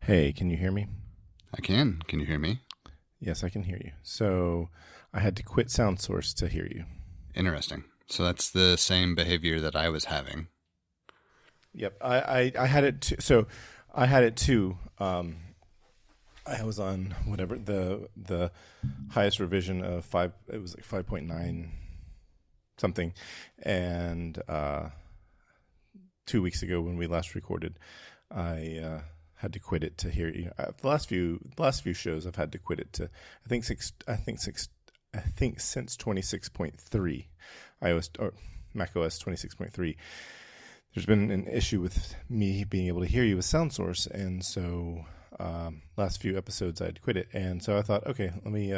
Hey, can you hear me? I can. Can you hear me? Yes, I can hear you. So I had to quit SoundSource to hear you. Interesting. So that's the same behavior that I was having. Yep, I had it too. So I had it too. I was on whatever the highest revision of five. It was like 5.9 something, and 2 weeks ago when we last recorded, I had to quit it to hear you. The last few shows I've had to quit it to. I think since 26.3, iOS or macOS 26.3. There's been an issue with me being able to hear you with SoundSource, and so last few episodes I'd quit it, and so I thought, okay, let me.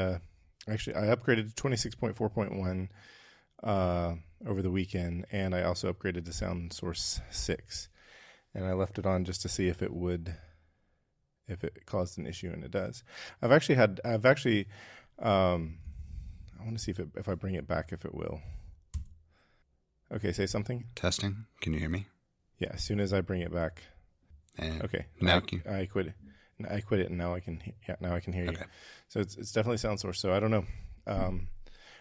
Actually, I upgraded to 26.4.1 over the weekend, and I also upgraded to SoundSource 6, and I left it on just to see if it caused an issue, and it does. I want to see if I bring it back, if it will. Okay, say something. Testing. Can you hear me? Yeah, as soon as I bring it back. And Okay. now I quit it. I quit it, and now I can. Yeah, now I can hear you. Okay. So it's definitely SoundSource. So I don't know.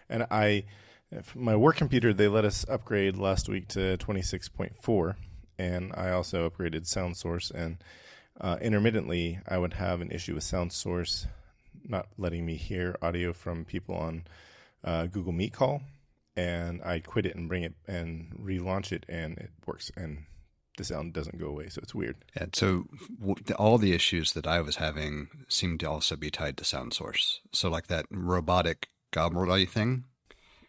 And my work computer, they let us upgrade last week to 26.4, and I also upgraded SoundSource. And intermittently, I would have an issue with SoundSource not letting me hear audio from people on Google Meet call. And I quit it and bring it and relaunch it, and it works, and the sound doesn't go away. So it's weird. Yeah, so all the issues that I was having seemed to also be tied to SoundSource. So like that robotic gobbly thing.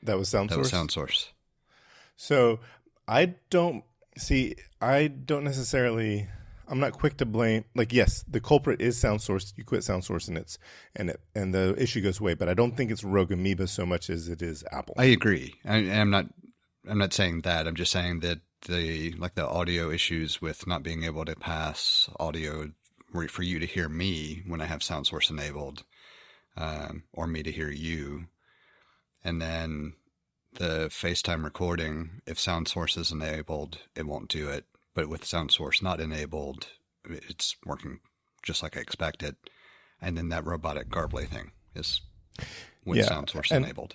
That was SoundSource? That was SoundSource. So I don't necessarily. I'm not quick to blame. Like, yes, the culprit is SoundSource. You quit SoundSource, and the issue goes away. But I don't think it's Rogue Amoeba so much as it is Apple. I agree. I'm not saying that. I'm just saying that the audio issues with not being able to pass audio for you to hear me when I have SoundSource enabled, or me to hear you, and then the FaceTime recording. If SoundSource is enabled, it won't do it. But with SoundSource not enabled, it's working just like I expected. And then that robotic garbly thing is with SoundSource enabled.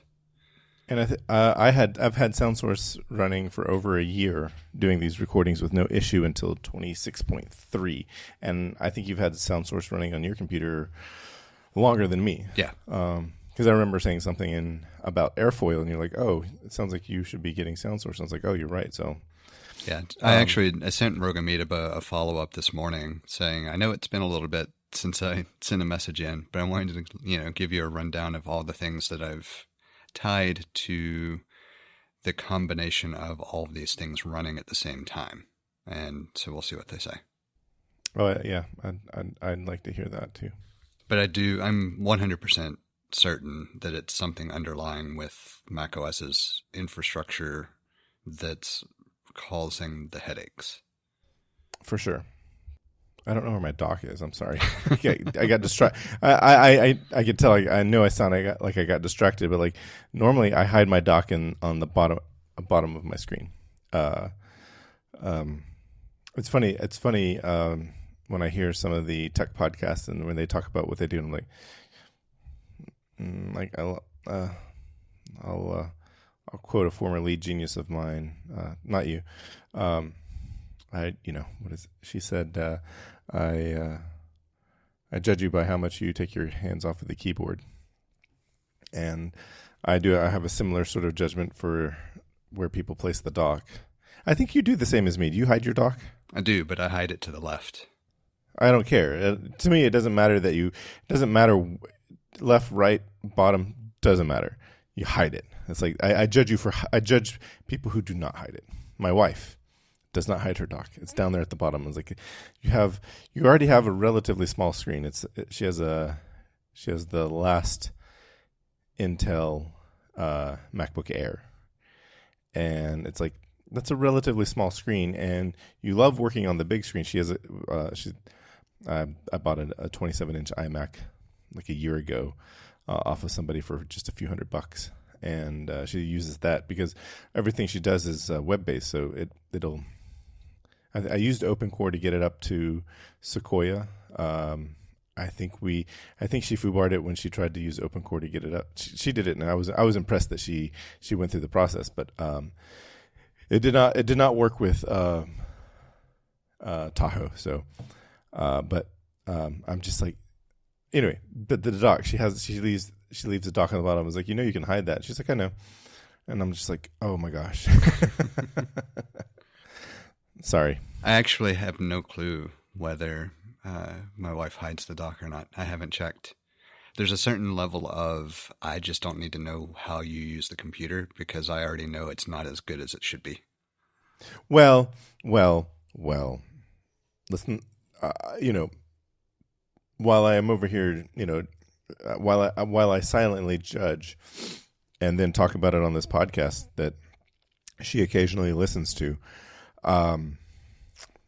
And I've had SoundSource running for over a year doing these recordings with no issue until 26.3. And I think you've had SoundSource running on your computer longer than me. Yeah. Because I remember saying something about airfoil, and you're like, oh, it sounds like you should be getting SoundSource. And I was like, oh, you're right. So. Yeah, I sent Rogue Amoeba a follow-up this morning saying, I know it's been a little bit since I sent a message in, but I wanted to, give you a rundown of all the things that I've tied to the combination of all of these things running at the same time. And so we'll see what they say. Oh, yeah, I'd like to hear that too. But I'm 100% certain that it's something underlying with macOS's infrastructure that's causing the headaches. For sure. I don't know where my dock is. I'm sorry. I got distracted. I could tell. I know I got distracted, but like normally I hide my dock on the bottom of my screen. It's funny. It's funny when I hear some of the tech podcasts and when they talk about what they do. I'm like, I'll quote a former lead genius of mine, not you. She said, I judge you by how much you take your hands off of the keyboard. And I have a similar sort of judgment for where people place the dock. I think you do the same as me. Do you hide your dock? I do, but I hide it to the left. I don't care. To me, it doesn't matter left, right, bottom, doesn't matter. You hide it. It's like I judge people who do not hide it. My wife does not hide her dock. It's down there at the bottom. It's like you already have a relatively small screen. She has the last Intel MacBook Air, and it's like that's a relatively small screen. And you love working on the big screen. I bought a 27-inch iMac like a year ago off of somebody for just a few $100. And she uses that because everything she does is web-based. So it'll. I used OpenCore to get it up to Sequoia I think she foobarred it when she tried to use OpenCore to get it up. She did it, and I was impressed that she went through the process. But it did not work with Tahoe. So, but I'm just like, anyway. But the dock, she leaves the dock on the bottom. I was like, you can hide that. She's like, I know, and I'm just like, oh my gosh. Sorry. I actually have no clue whether my wife hides the dock or not. I haven't checked. There's a certain level of, I just don't need to know how you use the computer because I already know it's not as good as it should be. Well. Listen, while I am over here, while I silently judge and then talk about it on this podcast that she occasionally listens to,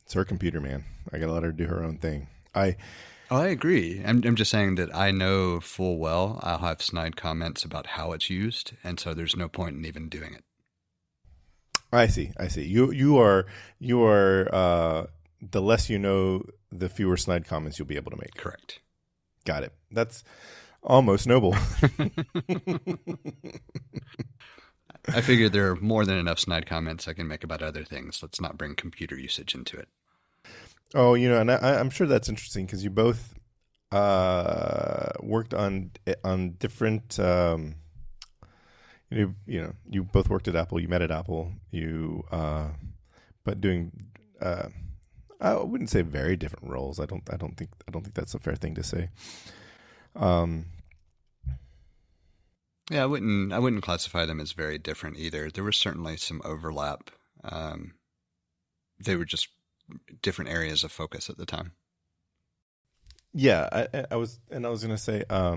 it's her computer, man. I gotta let her do her own thing. I agree. I'm just saying that I know full well I'll have snide comments about how it's used, and so there's no point in even doing it. I see. You are the less you know, the fewer snide comments you'll be able to make. Correct. Got it. That's almost noble. I figured there are more than enough snide comments I can make about other things. Let's not bring computer usage into it. Oh, and I'm sure that's interesting because you both worked on different. You both worked at Apple. You met at Apple. But doing. I wouldn't say very different roles. I don't think that's a fair thing to say. Yeah, I wouldn't classify them as very different either. There was certainly some overlap. They were just different areas of focus at the time. Yeah, I was going to say, I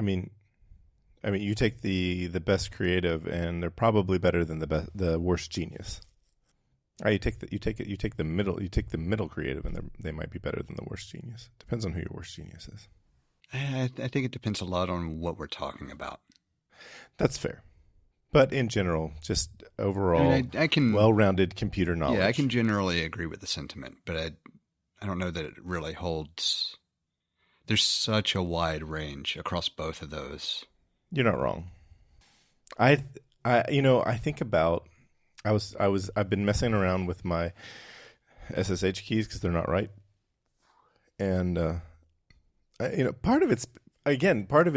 mean, you take the best creative, and they're probably better than the worst genius. You take the middle creative, and they might be better than the worst genius. Depends on who your worst genius is. I think it depends a lot on what we're talking about. That's fair. But in general, just overall, I can well-rounded computer knowledge. Yeah, I can generally agree with the sentiment, but I don't know that it really holds. There's such a wide range across both of those. You're not wrong. I think about. I've been messing around with my SSH keys because they're not right, and part of it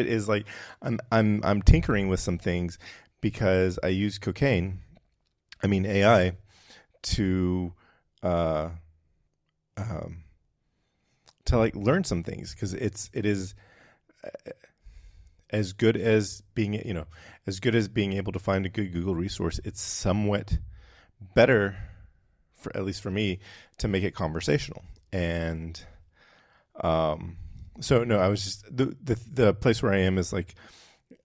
is like I'm tinkering with some things because I use AI to like learn some things because it is as good as being able to find a good Google resource. It's somewhat better, at least for me, to make it conversational. And so no, I was just the place where I am is like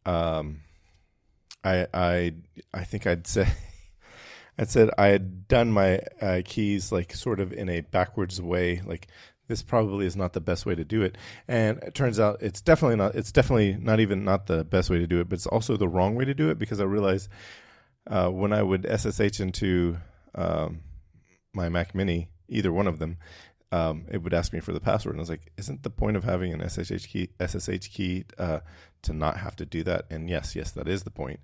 I think I said I had done my keys like sort of in a backwards way, like this probably is not the best way to do it. And it turns out it's definitely not. It's definitely not the best way to do it, but it's also the wrong way to do it because I realized when I would SSH into my Mac Mini, either one of them, it would ask me for the password. And I was like, isn't the point of having an SSH key to not have to do that? And yes, that is the point.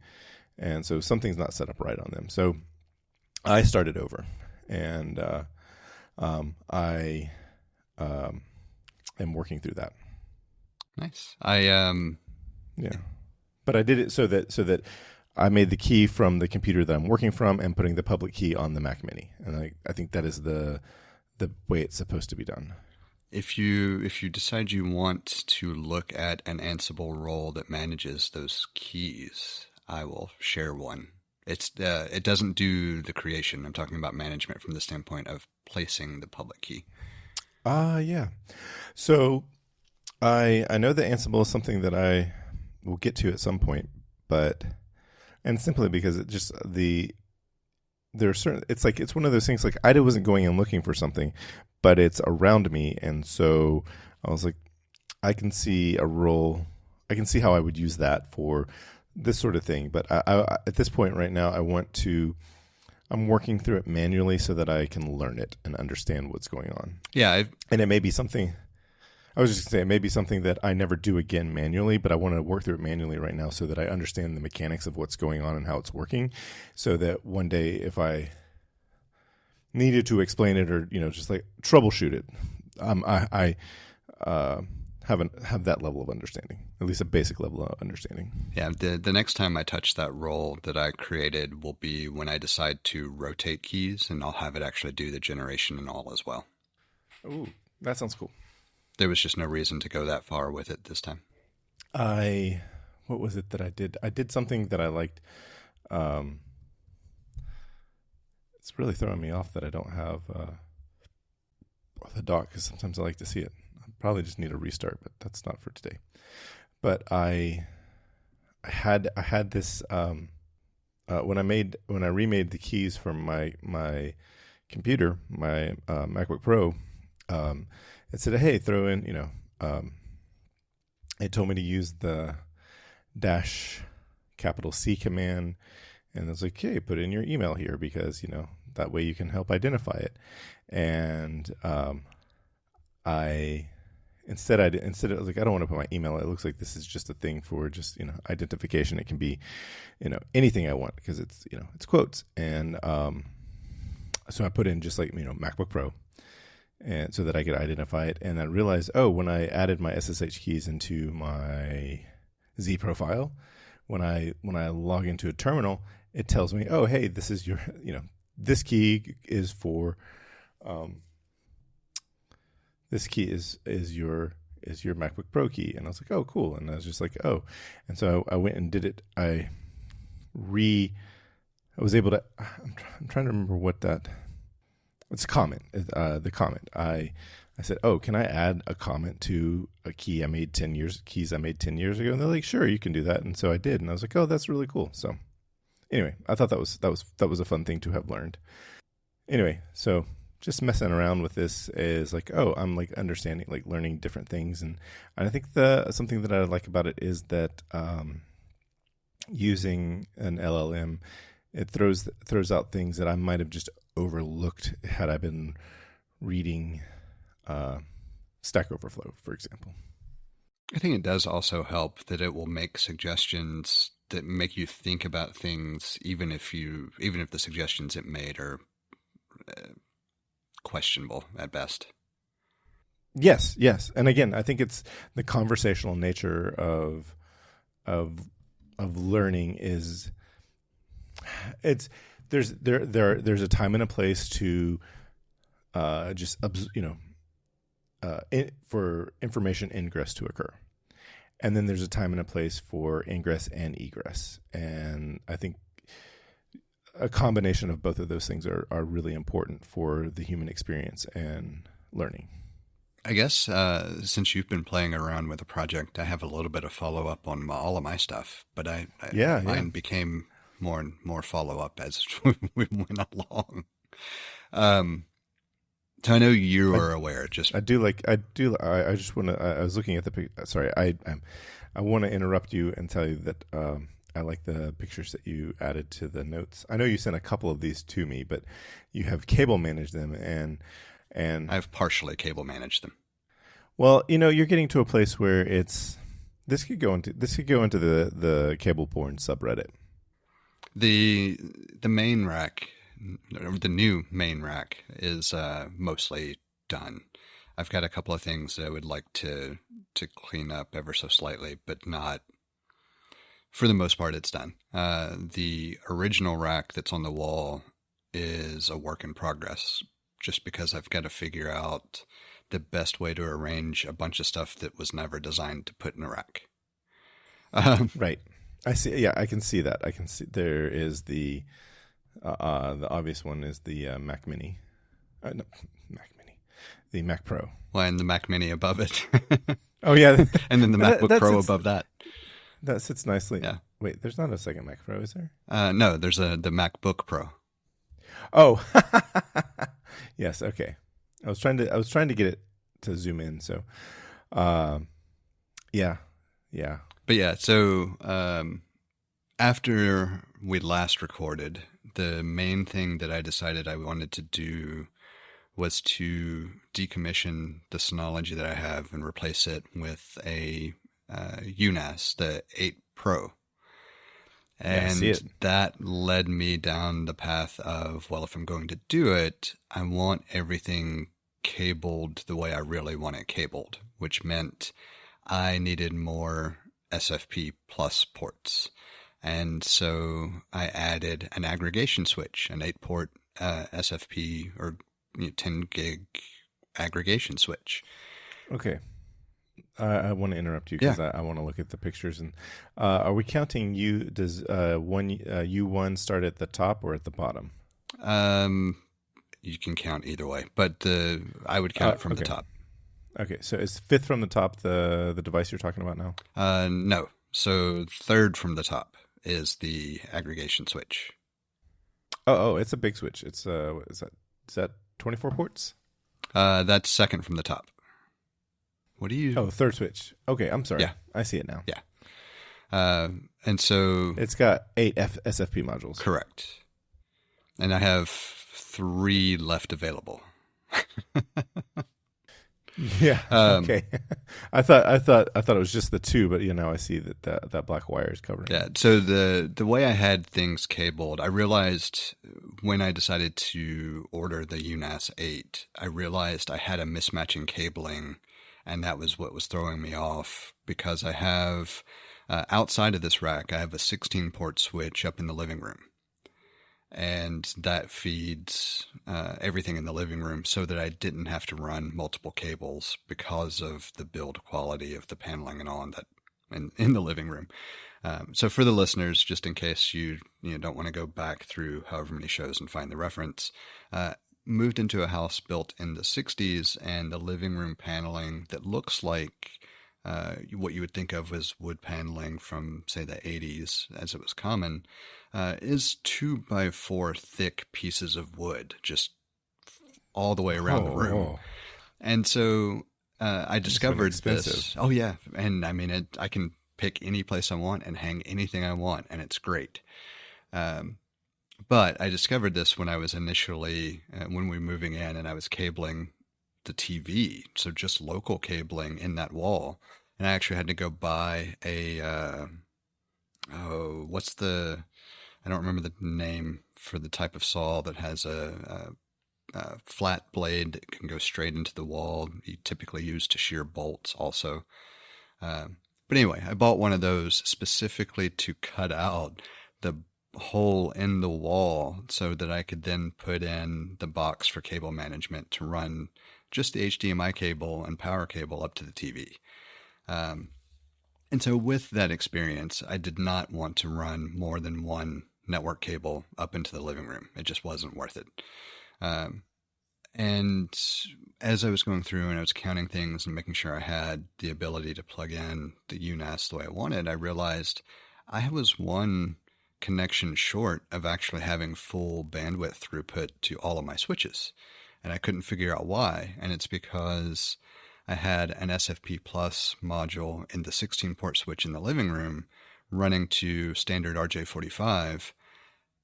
And so something's not set up right on them. So I started over, and I am working through that. Nice. Yeah, but I did it so that I made the key from the computer that I'm working from and putting the public key on the Mac Mini, and I think that is the way it's supposed to be done. If you decide you want to look at an Ansible role that manages those keys, I will share one. It doesn't do the creation. I'm talking about management from the standpoint of placing the public key. Yeah. So I know that Ansible is something that I will get to at some point, and simply because it just there are certain, it's one of those things like I wasn't going and looking for something, but it's around me, and so I was like, I can see a role, I can see how I would use that for this sort of thing. But I at this point right now, I want to I'm working through it manually so that I can learn it and understand what's going on. Yeah. And it may be something, I was just going to say, it may be something that I never do again manually, but I want to work through it manually right now so that I understand the mechanics of what's going on and how it's working, so that one day if I needed to explain it or, just like troubleshoot it, I have that level of understanding, at least a basic level of understanding. Yeah, the next time I touch that role that I created will be when I decide to rotate keys, and I'll have it actually do the generation and all as well. Ooh, that sounds cool. There was just no reason to go that far with it this time. What was it that I did? I did something that I liked. It's really throwing me off that I don't have the doc, because sometimes I like to see it. I probably just need a restart, but that's not for today. But I had this when I remade the keys for my computer, my MacBook Pro. It said, hey, throw in, it told me to use the -C command. And I was like, hey, put in your email here because, that way you can help identify it. And instead I was like, I don't want to put my email. It looks like this is just a thing for just, identification. It can be, anything I want because it's, it's quotes. And so I put in just like, MacBook Pro, and so that I could identify it. And I realized, when I added my SSH keys into my Z profile, when I log into a terminal, it tells me, oh, hey, this is your, this key is for, this key is your MacBook Pro key. And I was like, oh, cool. And I was just like, oh. And so I went and did it. I was able to, I'm trying to remember what that, it's a comment, the comment. I said, oh, can I add a comment to a key I made 10 years ago? And they're like, sure, you can do that. And so I did. And I was like, oh, that's really cool. So anyway, I thought that was a fun thing to have learned. Anyway, so just messing around with this is like, oh, I'm like understanding, like learning different things. And I think something that I like about it is that using an LLM, it throws out things that I might have just overlooked had I been reading Stack Overflow, for example. I think it does also help that it will make suggestions that make you think about things, even if the suggestions it made are questionable at best. Yes, and again, I think it's the conversational nature of learning is there's a time and a place to for information ingress to occur. And then there's a time and a place for ingress and egress. And I think a combination of both of those things are really important for the human experience and learning. I guess since you've been playing around with the project, I have a little bit of follow-up on all of my stuff. But mine became more and more follow-up as we went along. So I know you are aware. I just want to. I was looking at the picture. Sorry, I want to interrupt you and tell you that I like the pictures that you added to the notes. I know you sent a couple of these to me, but you have cable managed them, and I've partially cable managed them. Well, you're getting to a place where this could go into the cable porn subreddit. The main rack. The new main rack is mostly done. I've got a couple of things that I would like to clean up ever so slightly, but not for the most part. It's done. The original rack that's on the wall is a work in progress, just because I've got to figure out the best way to arrange a bunch of stuff that was never designed to put in a rack. Right. I see. Yeah, I can see that. I can see there is the obvious one is the Mac Mini. No, Mac Mini. The Mac Pro. Well, and the Mac Mini above it. Oh, yeah. And then the MacBook Pro above that. That sits nicely. Yeah. Wait, there's not a second Mac Pro, is there? No, there's the MacBook Pro. Oh. Yes, okay. I was trying to get it to zoom in, so yeah. But yeah, so after we last recorded, the main thing that I decided I wanted to do was to decommission the Synology that I have and replace it with a UNAS, the 8 Pro. And that led me down the path of, well, if I'm going to do it, I want everything cabled the way I really want it cabled, which meant I needed more SFP plus ports. And so I added an aggregation switch, an 8-port SFP or 10 gig aggregation switch. Okay. I want to interrupt you because I want to look at the pictures. And are we counting you? Does U1 start at the top or at the bottom? You can count either way, but I would count it from the top. Okay, so is 5th from the top the device you're talking about now? No. So 3rd from the top is the aggregation switch. Oh, it's a big switch. It's is that 24 ports? That's 2nd from the top. What do you? Oh, 3rd switch. Okay, I'm sorry. Yeah. I see it now. Yeah. And so it's got 8 SFP modules. Correct. And I have 3 left available. Yeah. Okay. I thought it was just the 2, but now I see that black wire is covering. Yeah. So the way I had things cabled, I realized when I decided to order the UNAS 8, I realized I had a mismatching cabling, and that was what was throwing me off, because I have outside of this rack, I have a 16-port switch up in the living room. And that feeds everything in the living room so that I didn't have to run multiple cables because of the build quality of the paneling and all in that in the living room. So for the listeners, just in case you don't want to go back through however many shows and find the reference, moved into a house built in the 60s, and the living room paneling that looks like what you would think of as wood paneling from, say, the 80s, as it was common, is 2x4 thick pieces of wood, just all the way around the room. And so I discovered this. Oh, yeah. And I mean, I can pick any place I want and hang anything I want, and it's great. But I discovered this when I was initially, when we were moving in, and I was cabling the TV, so just local cabling in that wall. And I actually had to go buy a, I don't remember the name for the type of saw that has a flat blade that can go straight into the wall. You typically use to shear bolts also. But anyway, I bought one of those specifically to cut out the hole in the wall so that I could then put in the box for cable management to run just the HDMI cable and power cable up to the TV. And so with that experience, I did not want to run more than one network cable up into the living room. It just wasn't worth it. And as I was going through and I was counting things and making sure I had the ability to plug in the UNAS the way I wanted, I realized I was one connection short of actually having full bandwidth throughput to all of my switches. And I couldn't figure out why. And it's because I had an SFP Plus module in the 16-port switch in the living room running to standard RJ45,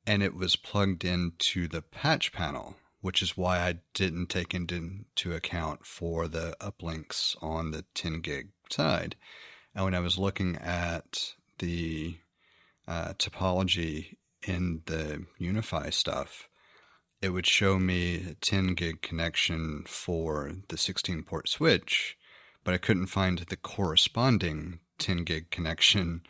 and it was plugged into the patch panel, which is why I didn't take into account for the uplinks on the 10 gig side. And when I was looking at the topology in the Unify stuff, it would show me a 10 gig connection for the 16-port switch, but I couldn't find the corresponding 10 gig connection,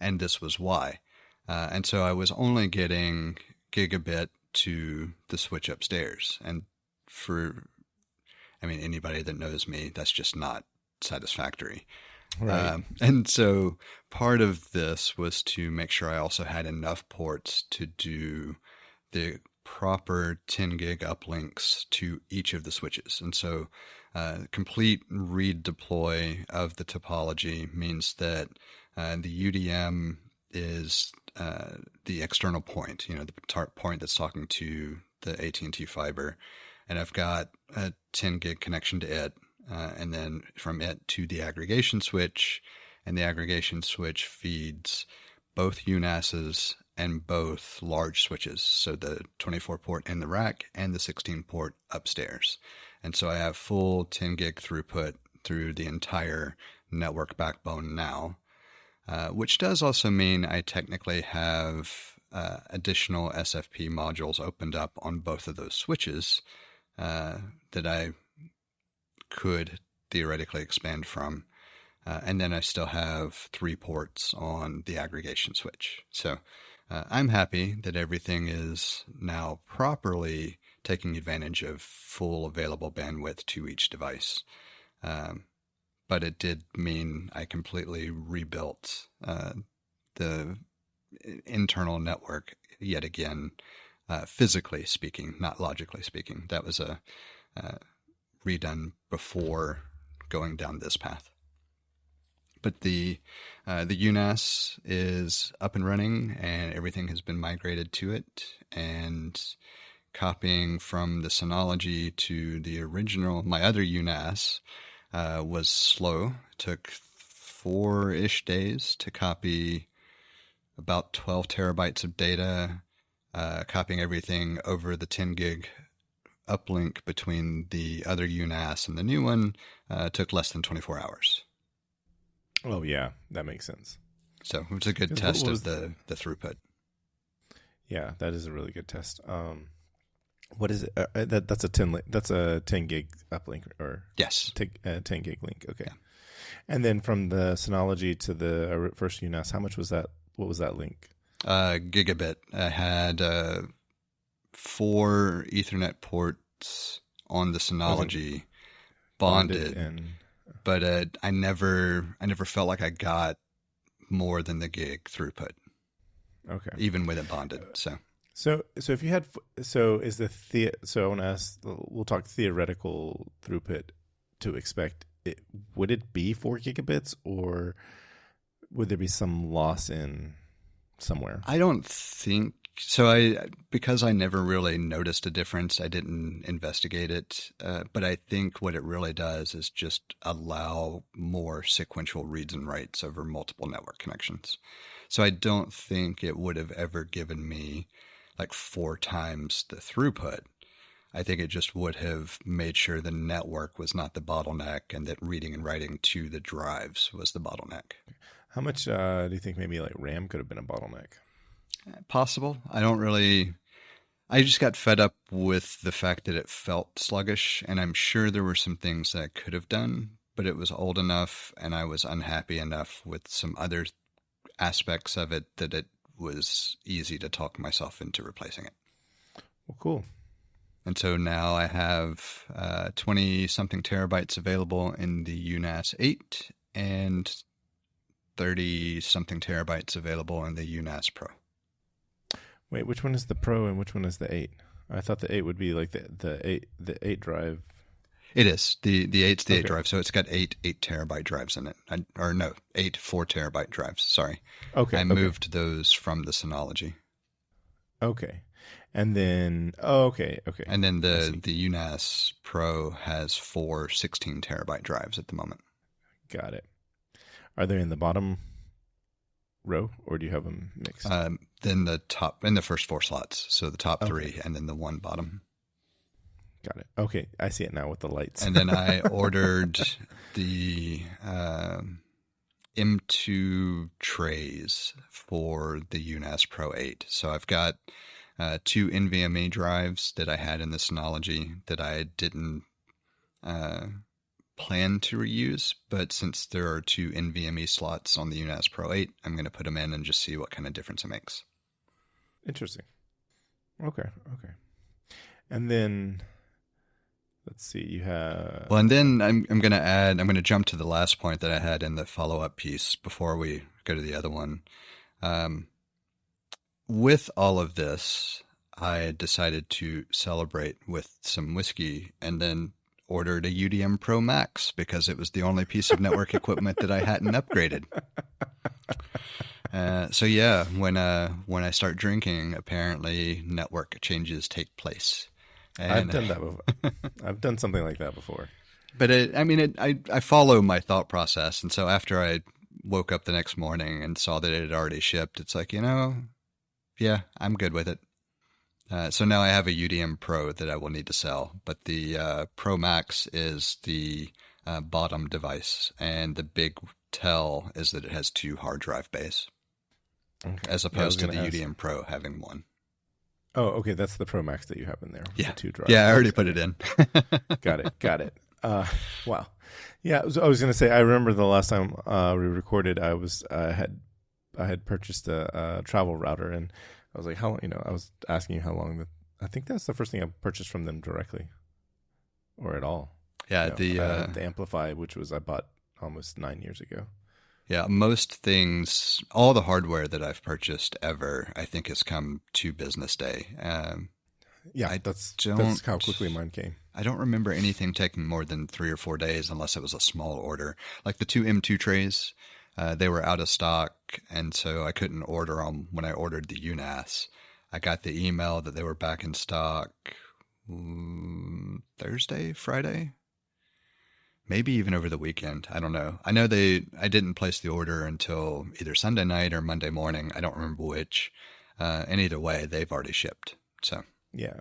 and this was why. And so I was only getting gigabit to the switch upstairs. And anybody that knows me, that's just not satisfactory. Right. And so part of this was to make sure I also had enough ports to do the proper 10 gig uplinks to each of the switches. And so complete read deploy of the topology means that the UDM is the external point, the point that's talking to the AT&T fiber. And I've got a 10 gig connection to it. And then from it to the aggregation switch, and the aggregation switch feeds both UNASs and both large switches. So the 24 port in the rack and the 16 port upstairs. And so I have full 10 gig throughput through the entire network backbone now, which does also mean I technically have additional SFP modules opened up on both of those switches that I could theoretically expand from. And then I still have 3 ports on the aggregation switch. So I'm happy that everything is now properly taking advantage of full available bandwidth to each device. But it did mean I completely rebuilt the internal network yet again, physically speaking, not logically speaking. That was redone before going down this path. But the UNAS is up and running, and everything has been migrated to it. And copying from the Synology to the original, my other UNAS, was slow. It took 4-ish days to copy about 12 terabytes of data, copying everything over the 10 gig uplink between the other UNAS and the new one took less than 24 hours. Oh, yeah, that makes sense. So it was a good test of the throughput. Yeah, that is a really good test. What is it? That's a 10 gig uplink, or yes, 10 gig link. Okay, yeah. And then from the Synology to the first UNAS, how much was that? What was that link? Gigabit. I had 4 Ethernet ports on the Synology, bonded but I never felt like I got more than the gig throughput. Okay, even with it bonded. So if you had, so I want to ask. We'll talk theoretical throughput to expect. Would it be 4 gigabits, or would there be some loss in somewhere? I don't think so. Because I never really noticed a difference, I didn't investigate it. But I think what it really does is just allow more sequential reads and writes over multiple network connections. So I don't think it would have ever given me like 4 times the throughput. I think it just would have made sure the network was not the bottleneck, and that reading and writing to the drives was the bottleneck. How much do you think maybe like RAM could have been a bottleneck? Possible. I just got fed up with the fact that it felt sluggish, and I'm sure there were some things that I could have done, but it was old enough and I was unhappy enough with some other aspects of it that it was easy to talk myself into replacing it. Well, cool. And so now I have 20-something terabytes available in the UNAS 8 and 30-something terabytes available in the UNAS Pro. Wait, which one is the Pro and which one is the 8? I thought the 8 would be like the 8 drive. It is. The 8's the 8 drive, so it's got 8 terabyte drives in it. 8 4-terabyte drives, sorry. Okay. I moved those from the Synology. Okay. And then, okay. And then the UNAS Pro has 4 16-terabyte drives at the moment. Got it. Are they in the bottom row, or do you have them mixed? Then the top, in the first 4 slots. So the top 3 and then the one bottom. Got it. Okay. I see it now with the lights. And then I ordered the M2 trays for the UNAS Pro 8. So I've got 2 NVMe drives that I had in the Synology that I didn't plan to reuse, but since there are 2 NVMe slots on the UNAS Pro 8, I'm going to put them in and just see what kind of difference it makes. Interesting. Okay. And then, let's see, you have... Well, and then I'm going to jump to the last point that I had in the follow-up piece before we go to the other one. With all of this, I decided to celebrate with some whiskey, and then ordered a UDM Pro Max because it was the only piece of network equipment that I hadn't upgraded. So yeah, when I start drinking, apparently network changes take place. And I've done that before. I've done something like that before. But I follow my thought process, and so after I woke up the next morning and saw that it had already shipped, it's like, if Yeah, I'm good with it. So now I have a UDM Pro that I will need to sell, but the Pro Max is the bottom device, and the big tell is that it has 2 hard drive bays, as opposed to the UDM Pro having 1. Oh, okay. That's the Pro Max that you have in there. Yeah. The 2 drive. Yeah, I already put it in. Got it. Wow. Yeah, I was going to say, I remember the last time we recorded, I had purchased a travel router, and I was like, how long, I was asking you how long I think that's the first thing I purchased from them directly or at all. Yeah. The Amplify, which I bought almost 9 years ago. Yeah. Most things, all the hardware that I've purchased ever, I think has come to business day. Yeah, that's how quickly mine came. I don't remember anything taking more than 3 or 4 days unless it was a small order. Like the 2 M2 trays, they were out of stock, and so I couldn't order them when I ordered the UNAS. I got the email that they were back in stock Thursday, Friday, maybe even over the weekend. I don't know. I know I didn't place the order until either Sunday night or Monday morning. I don't remember which. And either way, they've already shipped. So yeah.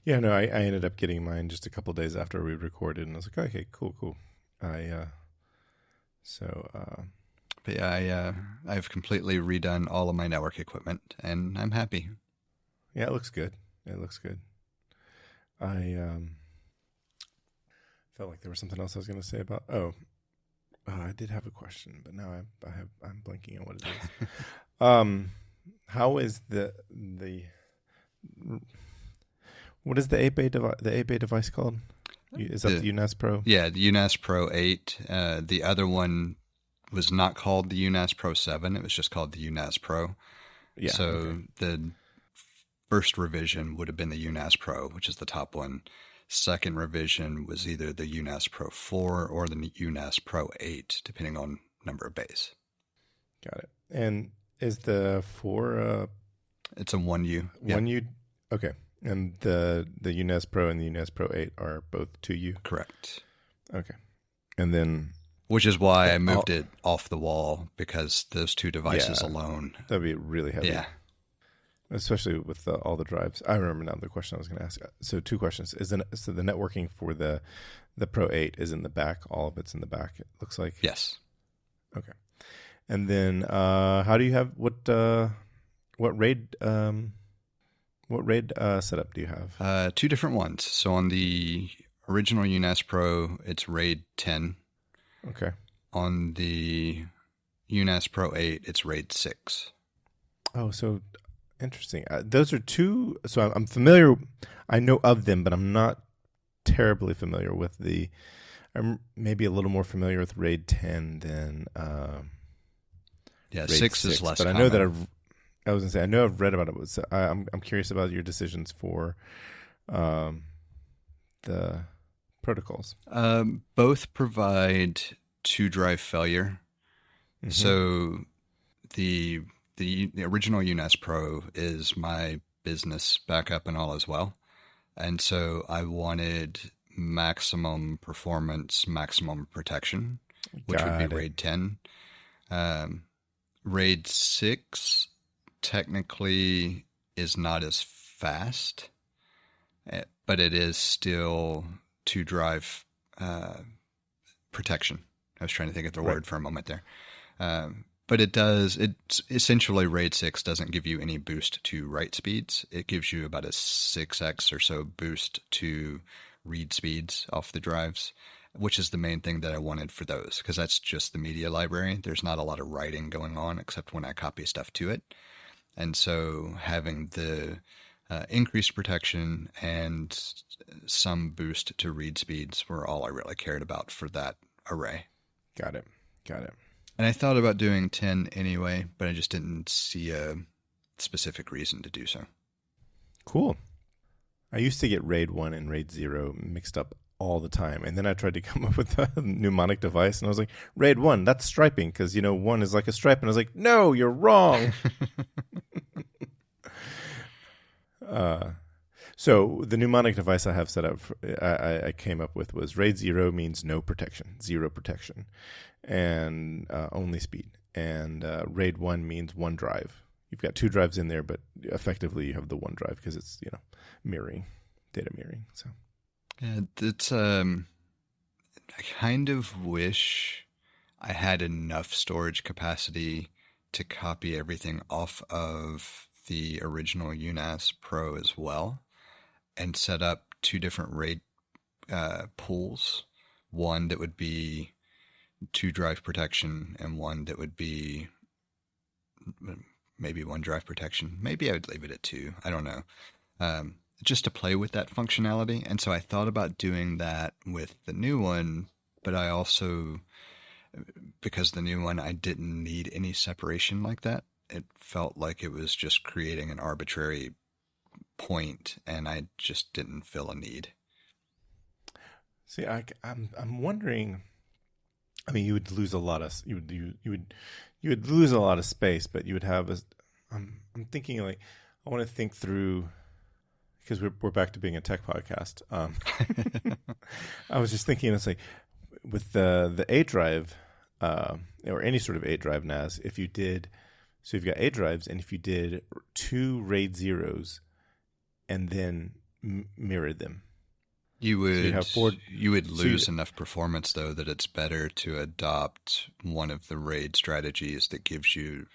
Yeah, no, I ended up getting mine just a couple days after we recorded, and I was like, okay, cool. But yeah, I've completely redone all of my network equipment, and I'm happy. Yeah, it looks good. I felt like there was something else I was going to say about. I did have a question, but now I'm blanking on what it is. How is the what is the 8-bay device? The 8-bay device called? Is that the UNAS Pro? Yeah, the UNAS Pro 8. The other one was not called the UNAS Pro 7. It was just called the UNAS Pro. Yeah. So the first revision would have been the UNAS Pro, which is the top one. Second revision was either the UNAS Pro 4 or the UNAS Pro 8, depending on number of bays. Got it. And is the 4... it's a 1U. 1U? Okay. And the UNAS Pro and the UNAS Pro 8 are both 2U? Correct. Okay. And then... Which is why I moved it off the wall, because those 2 devices alone... That'd be really heavy. Yeah. Especially with all the drives. I remember now the question I was going to ask. So 2 questions. So the networking for the Pro 8 is in the back? All of it's in the back, it looks like? Yes. Okay. And then how do you have... What RAID... What RAID setup do you have? 2 different ones. So on the original UNAS Pro, it's RAID 10. Okay. On the UNAS Pro 8, it's RAID 6. Oh, so interesting. Those are 2. So I'm familiar. I know of them, but I'm not terribly familiar with I'm maybe a little more familiar with RAID 10 than RAID 6 is less but common. I know that I was going to say, I know I've read about it. So I'm curious about your decisions for the protocols. Both provide 2-drive failure. Mm-hmm. So the original UNAS Pro is my business backup and all as well. And so I wanted maximum performance, maximum protection, which would be RAID 10. RAID 6 technically is not as fast, but it is still 2-drive protection. I was trying to think of the word for a moment there. But it's essentially RAID 6 doesn't give you any boost to write speeds. It gives you about a 6x or so boost to read speeds off the drives, which is the main thing that I wanted for those, because that's just the media library. There's not a lot of writing going on except when I copy stuff to it. And so having the increased protection and some boost to read speeds were all I really cared about for that array. Got it. And I thought about doing 10 anyway, but I just didn't see a specific reason to do so. Cool. I used to get RAID 1 and RAID 0 mixed up all the time. And then I tried to come up with a mnemonic device, and I was like, RAID 1, that's striping, because, 1 is like a stripe. And I was like, no, you're wrong. So the mnemonic device I have set up, I came up with was RAID 0 means no protection, 0 protection, and only speed. And RAID 1 means 1 drive, you've got two drives in there, but effectively you have the one drive because it's, mirroring, data mirroring. So yeah, it's I kind of wish I had enough storage capacity to copy everything off of the original UNAS Pro as well, and set up two different RAID pools. One that would be 2 drive protection, and one that would be maybe 1 drive protection. Maybe I would leave it at 2. I don't know. Just to play with that functionality. And so I thought about doing that with the new one, but I also, because the new one, I didn't need any separation like that. It felt like it was just creating an arbitrary point, and I just didn't feel a need. See, I'm wondering. I mean, you would lose a lot of you would lose a lot of space, but you would have a. I'm thinking like I want to think through, because we're back to being a tech podcast. I was just thinking, it's like with the A drive or any sort of A drive NAS. If you did, so you've got A drives, and if you did 2 RAID zeros, and then mirrored them. You would lose enough performance, though, that it's better to adopt one of the RAID strategies that gives you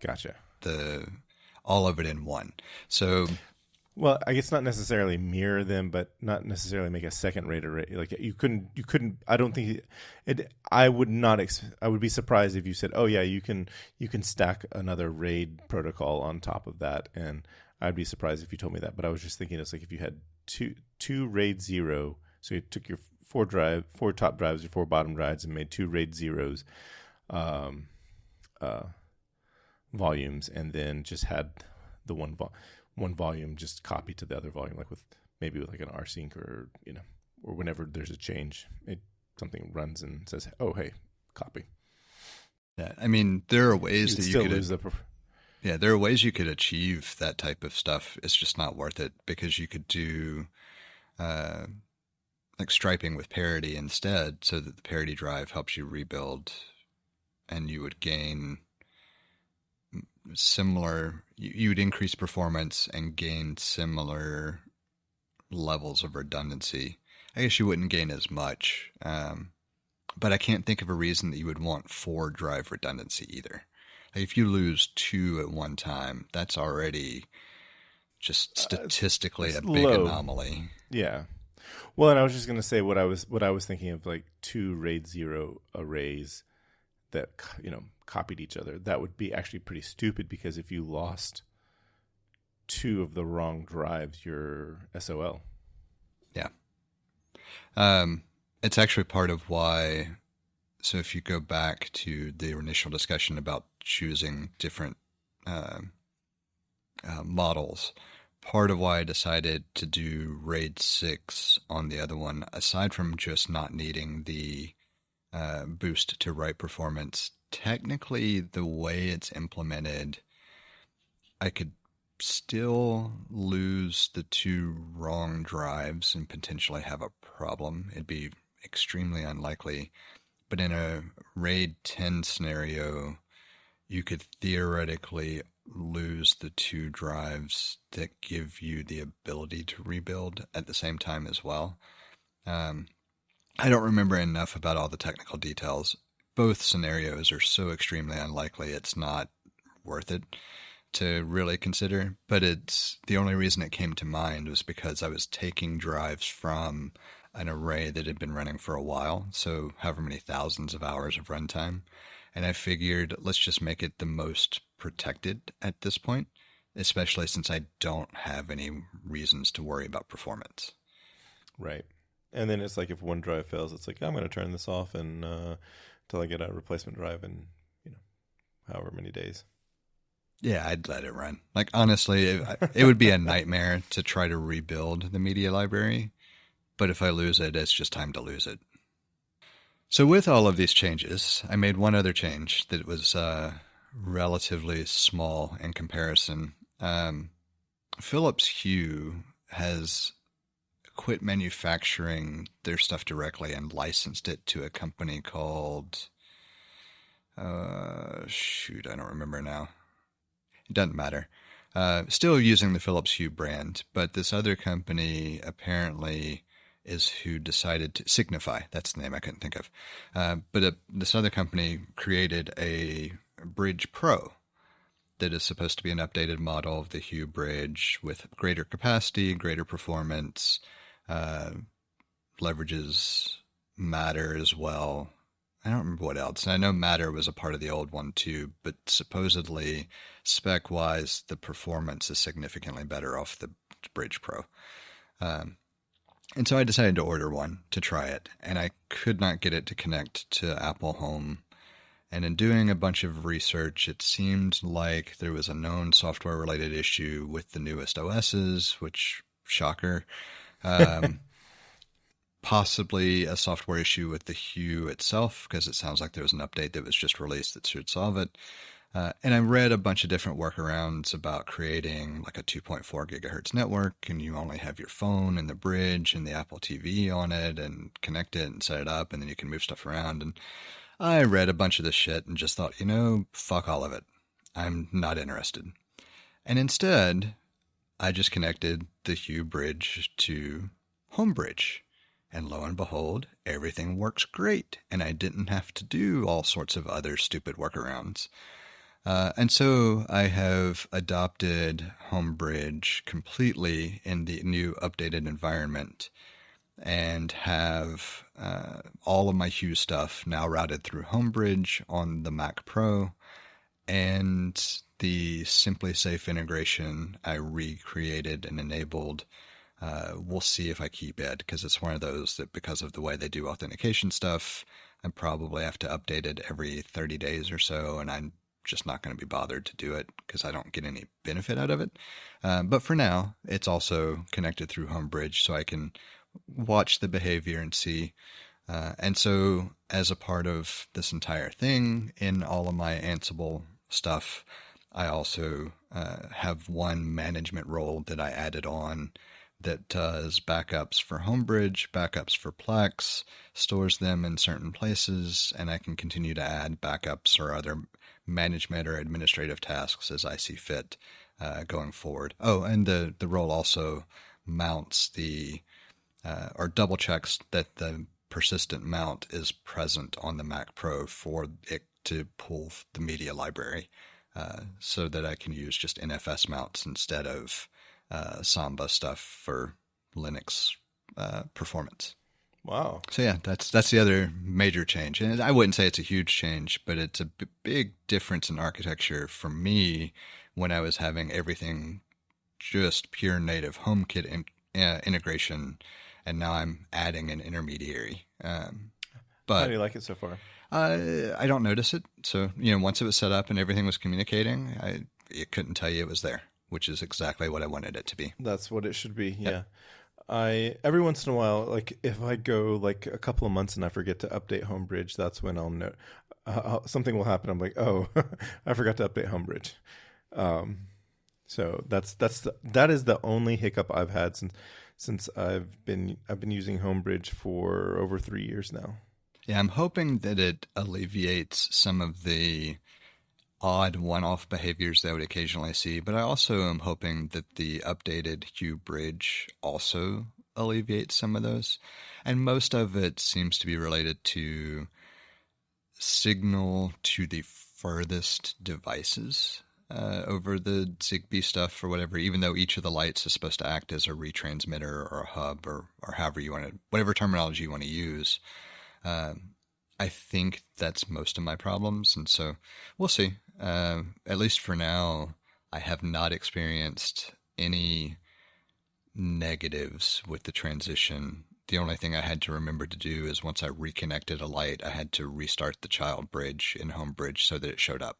gotcha all of it in one. So, well, I guess not necessarily mirror them, but not necessarily make a second RAID array. Like you couldn't. I don't think it. I would not. I would be surprised if you said, "Oh yeah, you can stack another RAID protocol on top of that," and I'd be surprised if you told me that. But I was just thinking, it's like if you had two RAID 0, so you took your 4 top drives or 4 bottom drives and made 2 RAID zeros volumes, and then just had the one volume just copied to the other volume, like with like an rsync or or whenever there's a change, something runs and says, "Oh hey, copy." Yeah, I mean there are ways that you could lose Yeah, there are ways you could achieve that type of stuff. It's just not worth it, because you could do like striping with parity instead, so that the parity drive helps you rebuild, and you would gain similar. You would increase performance and gain similar levels of redundancy. I guess you wouldn't gain as much, but I can't think of a reason that you would want 4 drive redundancy either. If you lose 2 at one time, that's already just statistically a big anomaly. Yeah. Well, and I was just going to say what I was thinking of, like 2 RAID 0 arrays that copied each other. That would be actually pretty stupid, because if you lost 2 of the wrong drives, you're SOL. Yeah. It's actually part of why. So if you go back to the initial discussion about choosing different models, part of why I decided to do RAID 6 on the other one, aside from just not needing the boost to write performance, technically the way it's implemented, I could still lose the 2 wrong drives and potentially have a problem. It'd be extremely unlikely. But in a RAID 10 scenario, you could theoretically lose the 2 drives that give you the ability to rebuild at the same time as well. I don't remember enough about all the technical details. Both scenarios are so extremely unlikely, it's not worth it to really consider. But the only reason it came to mind was because I was taking drives from an array that had been running for a while, so however many thousands of hours of runtime, and I figured let's just make it the most protected at this point, especially since I don't have any reasons to worry about performance. Right. And then it's like if one drive fails, it's like I'm going to turn this off and until I get a replacement drive in however many days. Yeah, I'd let it run. Like honestly, it would be a nightmare to try to rebuild the media library. But if I lose it, it's just time to lose it. So with all of these changes, I made one other change that was relatively small in comparison. Philips Hue has quit manufacturing their stuff directly and licensed it to a company called, I don't remember now. It doesn't matter. Still using the Philips Hue brand, but this other company apparently is who decided to Signify. That's the name I couldn't think of. But this other company created a Bridge Pro that is supposed to be an updated model of the Hue Bridge with greater capacity, greater performance, leverages Matter as well. I don't remember what else. And I know Matter was a part of the old one too, but supposedly spec-wise, the performance is significantly better off the Bridge Pro. And so I decided to order one to try it, and I could not get it to connect to Apple Home. And in doing a bunch of research, it seemed like there was a known software-related issue with the newest OSs, which, shocker. Possibly a software issue with the Hue itself, because it sounds like there was an update that was just released that should solve it. And I read a bunch of different workarounds about creating like a 2.4 gigahertz network, and you only have your phone and the bridge and the Apple TV on it, and connect it and set it up, and then you can move stuff around. And I read a bunch of this shit and just thought, fuck all of it. I'm not interested. And instead, I just connected the Hue bridge to HomeBridge. And lo and behold, everything works great, and I didn't have to do all sorts of other stupid workarounds. And so I have adopted HomeBridge completely in the new updated environment, and have all of my Hue stuff now routed through HomeBridge on the Mac Pro, and the Simply Safe integration I recreated and enabled. We'll see if I keep it, because it's one of those that, because of the way they do authentication stuff, I probably have to update it every 30 days or so, and I'm just not going to be bothered to do it because I don't get any benefit out of it. But for now, it's also connected through HomeBridge, so I can watch the behavior and see. And so as a part of this entire thing, in all of my Ansible stuff, I also have one management role that I added on that does backups for HomeBridge, backups for Plex, stores them in certain places, and I can continue to add backups or other management or administrative tasks as I see fit going forward. Oh, and the role also mounts or double checks that the persistent mount is present on the Mac Pro for it to pull the media library, so that I can use just NFS mounts instead of Samba stuff for Linux performance. Wow. So yeah, that's the other major change. And I wouldn't say it's a huge change, but it's a big difference in architecture for me when I was having everything just pure native HomeKit integration, and now I'm adding an intermediary. But how do you like it so far? I don't notice it. So, once it was set up and everything was communicating, it couldn't tell you it was there, which is exactly what I wanted it to be. That's what it should be. Yep. Yeah. Every once in a while, like if I go like a couple of months and I forget to update HomeBridge, that's when I'll know something will happen. I'm like, oh, I forgot to update HomeBridge. So that is the only hiccup I've had since I've been using HomeBridge for over 3 years now. Yeah, I'm hoping that it alleviates some of the odd one-off behaviors that I would occasionally see, but I also am hoping that the updated Hue bridge also alleviates some of those. And most of it seems to be related to signal to the furthest devices over the Zigbee stuff or whatever, even though each of the lights is supposed to act as a retransmitter or a hub or however you want to, whatever terminology you want to use. I think that's most of my problems, and so we'll see. At least for now, I have not experienced any negatives with the transition. The only thing I had to remember to do is once I reconnected a light, I had to restart the child bridge in HomeBridge so that it showed up.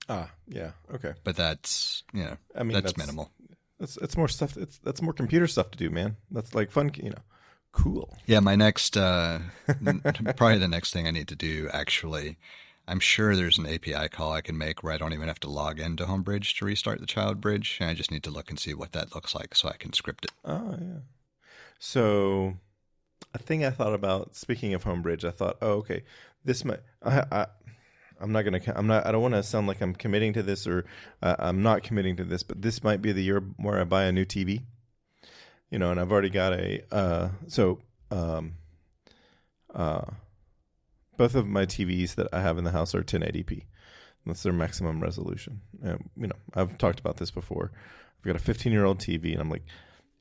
Ah, yeah, okay. But that's, I mean, that's minimal. It's more stuff. That's more computer stuff to do, man. That's like fun, Cool. Yeah, my next, probably the next thing I need to do, actually, I'm sure there's an API call I can make where I don't even have to log into HomeBridge to restart the child bridge. And I just need to look and see what that looks like so I can script it. Oh, yeah. So a thing I thought about, speaking of HomeBridge, I thought, oh, okay, this might, I I don't want to sound like I'm committing to this or I'm not committing to this, but this might be the year where I buy a new TV. You know, and I've already got both of my TVs that I have in the house are 1080p. That's their maximum resolution. You know, I've talked about this before. I've got a 15-year-old TV, and I'm like,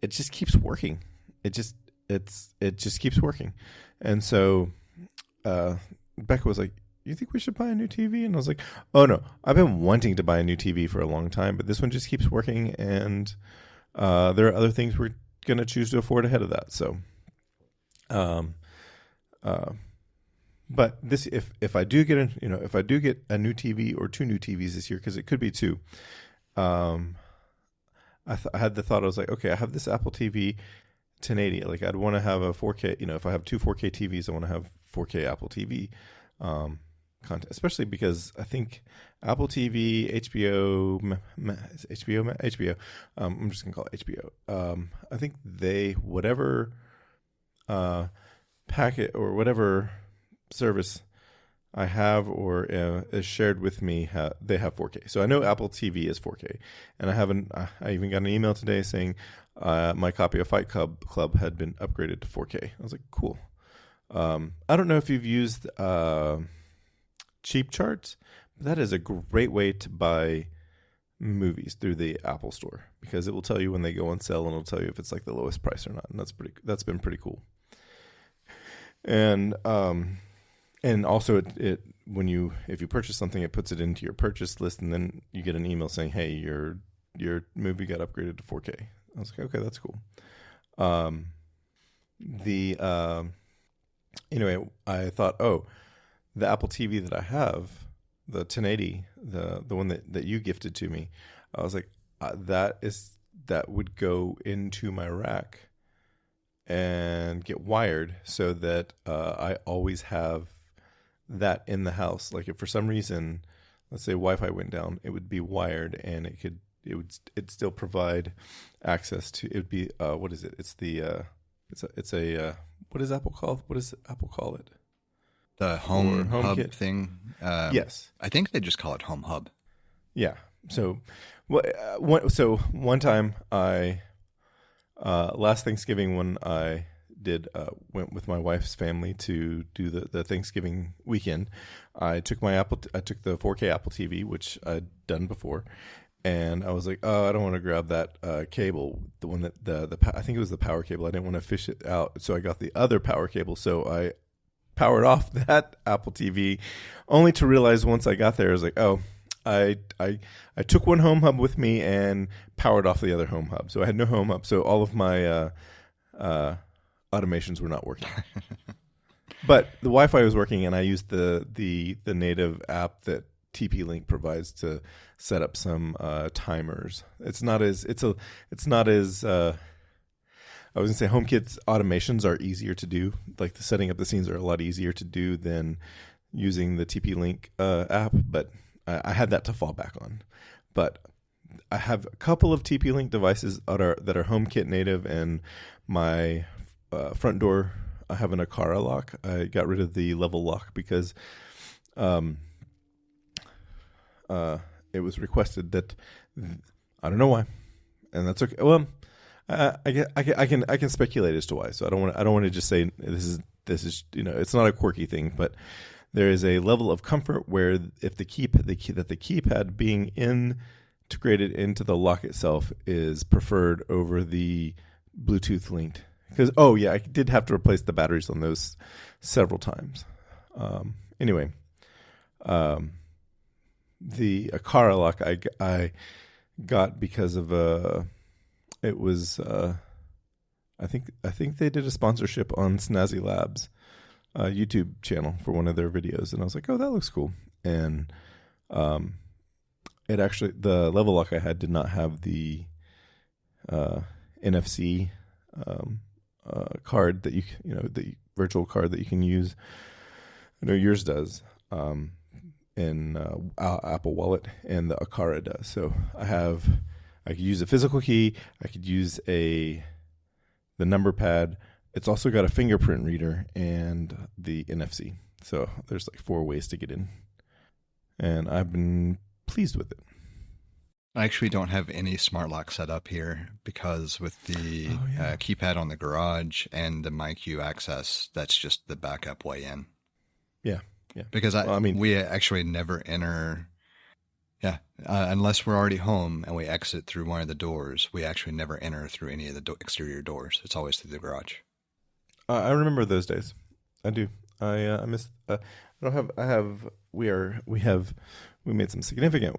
it just keeps working. It just keeps working. And so Becca was like, you think we should buy a new TV? And I was like, oh no, I've been wanting to buy a new TV for a long time, but this one just keeps working, and there are other things we're going to choose to afford ahead of that. So, but this, if I do get a new TV or two new TVs this year, because it could be two, I had the thought, I was like, okay, I have this Apple TV 1080. Like, I'd want to have a 4K. You know, if I have two 4K TVs, I want to have 4K Apple TV content, especially because I think Apple TV, HBO. I'm just gonna call it HBO. I think whatever packet or whatever service I have or is shared with me, they have 4K. So I know Apple TV is 4K, and I even got an email today saying my copy of Fight Club had been upgraded to 4K. I was like, cool. I don't know if you've used Cheap Charts, but that is a great way to buy movies through the Apple Store, because it will tell you when they go on sale, and it'll tell you if it's like the lowest price or not, and that's been pretty cool. And also if you purchase something, it puts it into your purchase list, and then you get an email saying, hey, your movie got upgraded to 4K. I was like, okay, that's cool. Anyway, I thought, the Apple TV that I have, the 1080, the one that you gifted to me, I was like, that would go into my rack and get wired so that I always have that in the house. Like, if for some reason, let's say Wi-Fi went down, it would be wired, and it'd still provide access to. It would be what is it? It's a what does Apple call? What does Apple call it? The Home Hub Kit thing. Yes, I think they just call it Home Hub. Yeah. So, one time last Thanksgiving, when I went with my wife's family to do the Thanksgiving weekend, I took the 4K Apple TV, which I'd done before, and I was like, oh, I don't want to grab that cable, the one that I think it was the power cable. I didn't want to fish it out, so I got the other power cable. So I powered off that Apple TV, only to realize once I got there, I was like, oh, I took one home hub with me and powered off the other home hub. So I had no home hub. So all of my automations were not working. But the Wi-Fi was working, and I used the native app that TP-Link provides to set up some timers. It's not as I was going to say HomeKit's automations are easier to do. Like, the setting up the scenes are a lot easier to do than using the TP-Link app, but I had that to fall back on. But I have a couple of TP-Link devices that are HomeKit native, and my front door, I have an Aqara lock. I got rid of the level lock because it was requested that, I don't know why, and that's okay. Well, I can speculate as to why. So I don't want to just say this is it's not a quirky thing, but there is a level of comfort where if the keypad being integrated into the lock itself is preferred over the Bluetooth linked. Because I did have to replace the batteries on those several times. Anyway, the Aqara lock I got because of it was I think they did a sponsorship on Snazzy Labs YouTube channel for one of their videos, and I was like, oh, that looks cool. And it actually, the level lock I had did not have the NFC card that the virtual card that you can use. I know yours does in Apple Wallet, and the Aqara does. So I could use a physical key. I could use the number pad. It's also got a fingerprint reader and the NFC. So there's like 4 ways to get in. and I've been pleased with it. I actually don't have any smart lock set up here because with the keypad on the garage and the MyQ access, that's just the backup way in. Yeah. Because we actually never enter. Yeah, unless we're already home and we exit through one of the doors, we actually never enter through any of the exterior doors. It's always through the garage. I remember those days. I do. I miss. I don't have. I have. We made some significant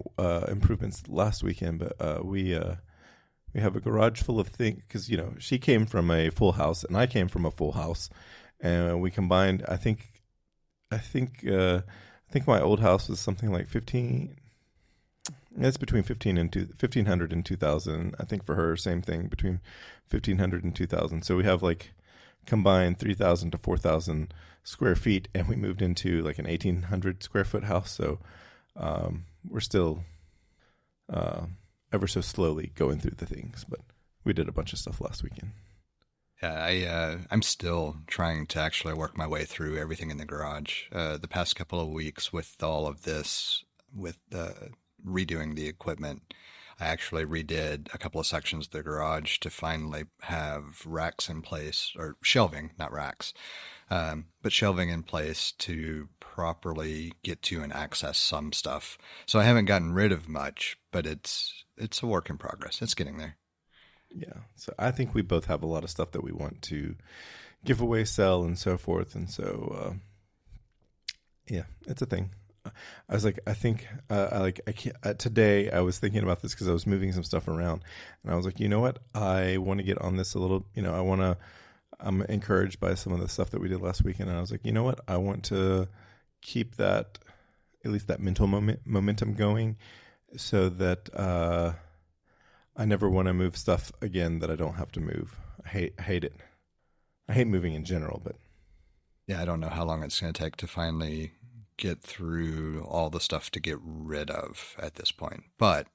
improvements last weekend, but we have a garage full of things because she came from a full house and I came from a full house, and we combined. I think my old house was something like 15. It's between 1,500 and 2,000. I think for her, same thing, between 1,500 and 2,000. So we have like combined 3,000 to 4,000 square feet, and we moved into like an 1,800 square foot house. So we're still ever so slowly going through the things, but we did a bunch of stuff last weekend. Yeah, I'm still trying to actually work my way through everything in the garage. The past couple of weeks with all of this, with redoing the equipment, I actually redid a couple of sections of the garage to finally have racks in place, or shelving, not racks, but shelving in place to properly get to and access some stuff. So I haven't gotten rid of much, but it's a work in progress. It's getting there. Yeah. So I think we both have a lot of stuff that we want to give away, sell, and so forth. And so, yeah, it's a thing. I was like, I think, I can't, today I was thinking about this because I was moving some stuff around, and I was like, you know what? I want to get on this a little, I'm encouraged by some of the stuff that we did last weekend. And I was like, you know what? I want to keep that, at least that mental momentum going, so that, I never want to move stuff again that I don't have to move. I hate it. I hate moving in general, but yeah, I don't know how long it's going to take to finally get through all the stuff to get rid of at this point. But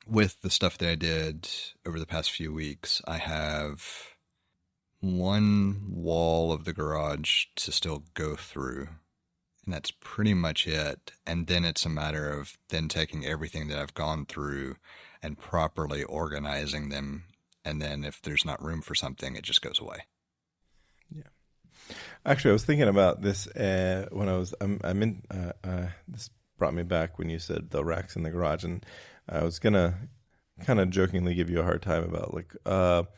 with the stuff that I did over the past few weeks, I have one wall of the garage to still go through. And that's pretty much it. And then it's a matter of then taking everything that I've gone through and properly organizing them. And then if there's not room for something, it just goes away. Yeah. Actually, I was thinking about this when this brought me back when you said the racks in the garage. And I was going to kind of jokingly give you a hard time about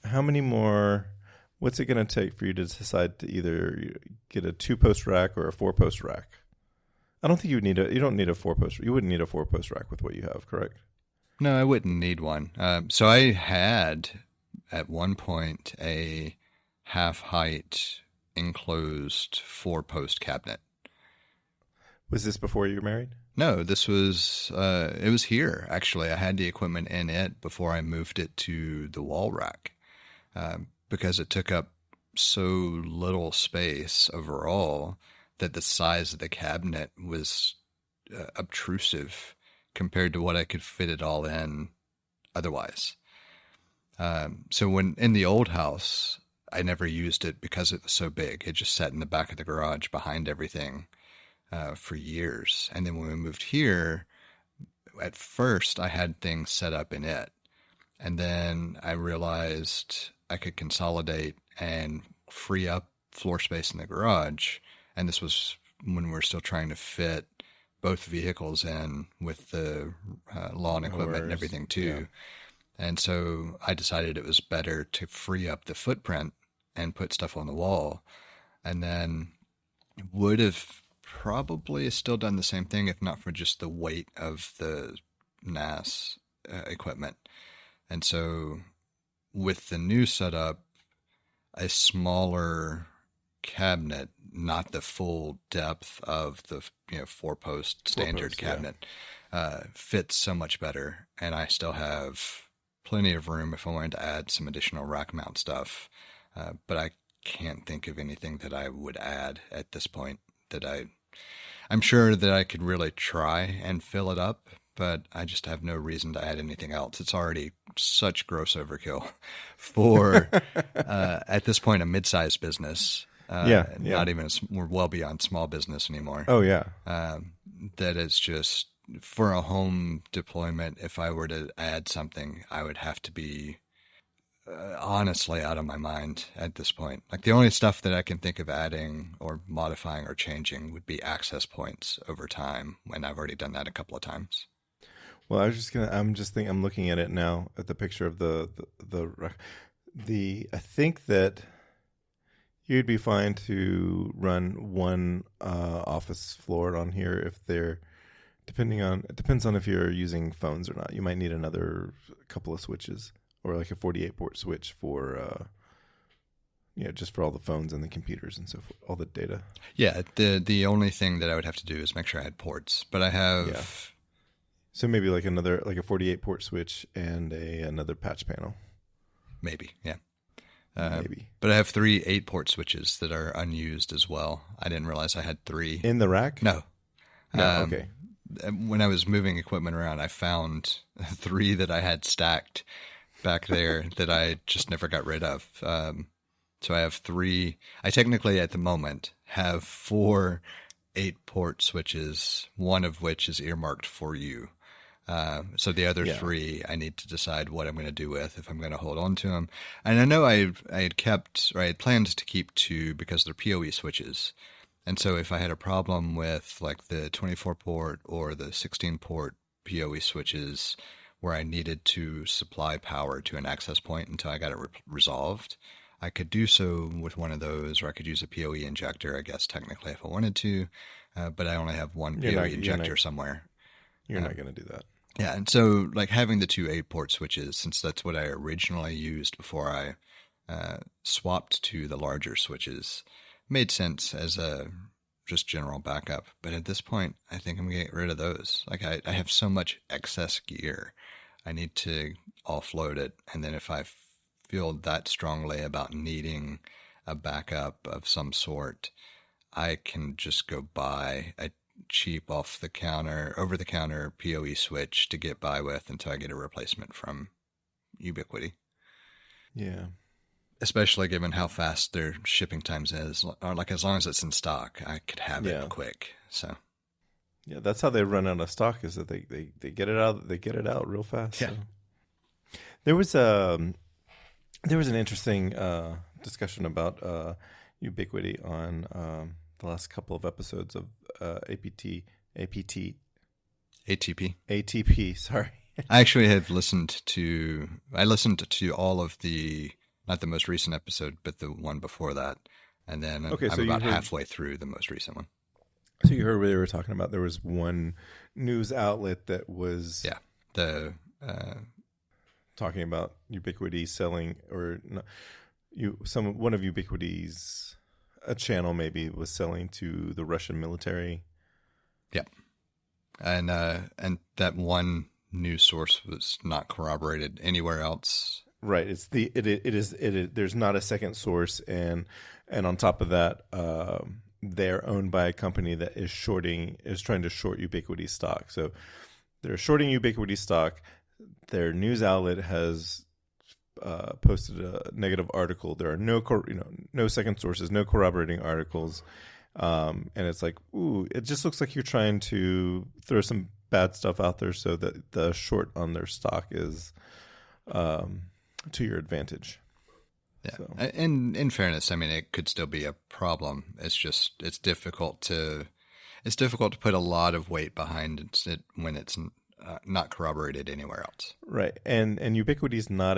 how many more... What's it going to take for you to decide to either get a 2-post rack or a 4-post rack? I don't think you don't need a 4-post. You wouldn't need a 4-post rack with what you have, correct? No, I wouldn't need one. So I had at one point a half-height enclosed 4-post cabinet. Was this before you were married? No, this was, it was here, actually. I had the equipment in it before I moved it to the wall rack. Because it took up so little space overall that the size of the cabinet was obtrusive compared to what I could fit it all in otherwise. So when in the old house, I never used it because it was so big. It just sat in the back of the garage behind everything for years. And then when we moved here, at first I had things set up in it. And then I realized I could consolidate and free up floor space in the garage. And this was when we were still trying to fit both vehicles in with the lawn equipment and everything too. Yeah. And so I decided it was better to free up the footprint and put stuff on the wall. And then would have probably still done the same thing if not for just the weight of the NAS equipment. And so with the new setup, a smaller cabinet, not the full depth of the 4-post standard cabinet, fits so much better. And I still have plenty of room if I wanted to add some additional rack mount stuff. But I can't think of anything that I would add at this point that I'm sure that I could really try and fill it up, but I just have no reason to add anything else. It's already such gross overkill for, at this point, a mid-sized business. Not even, we're well beyond small business anymore. Oh yeah. That it's just for a home deployment. If I were to add something, I would have to be honestly out of my mind at this point. Like the only stuff that I can think of adding or modifying or changing would be access points over time, when I've already done that a couple of times. Well, I'm looking at it now at the picture of the I think that you'd be fine to run one office floor on here if they're it depends on if you're using phones or not. You might need another couple of switches, or like a 48 port switch for just for all the phones and the computers and so forth, all the data. Yeah, the only thing that I would have to do is make sure I had ports, but I have. Yeah. So maybe like a 48 port switch and another patch panel. Maybe, yeah. Maybe. But I have 3 8-port switches that are unused as well. I didn't realize I had 3 in the rack. No. Okay. When I was moving equipment around, I found 3 that I had stacked back there that I just never got rid of. So I have 3. I technically, at the moment, have 4 8-port switches, one of which is earmarked for you. So the other 3, I need to decide what I'm going to do with, if I'm going to hold on to them. And I know I had planned to keep 2 because they're PoE switches. And so if I had a problem with like the 24-port or the 16-port PoE switches where I needed to supply power to an access point until I got it resolved, I could do so with one of those, or I could use a PoE injector, I guess, technically, if I wanted to. But I only have one PoE injector somewhere. You're not going to do that. Yeah, and so like having the 2 8-port switches, since that's what I originally used before I swapped to the larger switches, made sense as a just general backup. But at this point, I think I'm going to get rid of those. Like I have so much excess gear. I need to offload it. And then if I feel that strongly about needing a backup of some sort, I can just go buy a cheap over-the-counter PoE switch to get by with until I get a replacement from Ubiquiti. Yeah. Especially given how fast their shipping times is. Or like as long as it's in stock, I could have it quick. So yeah, that's how they run out of stock, is that they get it out real fast. Yeah. So. There was an interesting discussion about Ubiquiti on the last couple of episodes of ATP. Sorry. I actually have listened to all of the, not the most recent episode, but the one before that. And then I'm about halfway through the most recent one. So you heard what they were talking about. There was one news outlet that was talking about Ubiquiti selling, or one of Ubiquiti's, a channel maybe, was selling to the Russian military. Yeah, and that one news source was not corroborated anywhere else. Right. There's not a second source, and on top of that, they're owned by a company that is trying to short Ubiquiti stock. So they're shorting Ubiquiti stock. Their news outlet has posted a negative article. There are no second sources, no corroborating articles, and it's like, ooh, it just looks like you're trying to throw some bad stuff out there so that the short on their stock is to your advantage. Yeah, so. And in fairness, I mean, it could still be a problem. It's difficult to put a lot of weight behind it when it's not corroborated anywhere else. Right, and Ubiquiti is not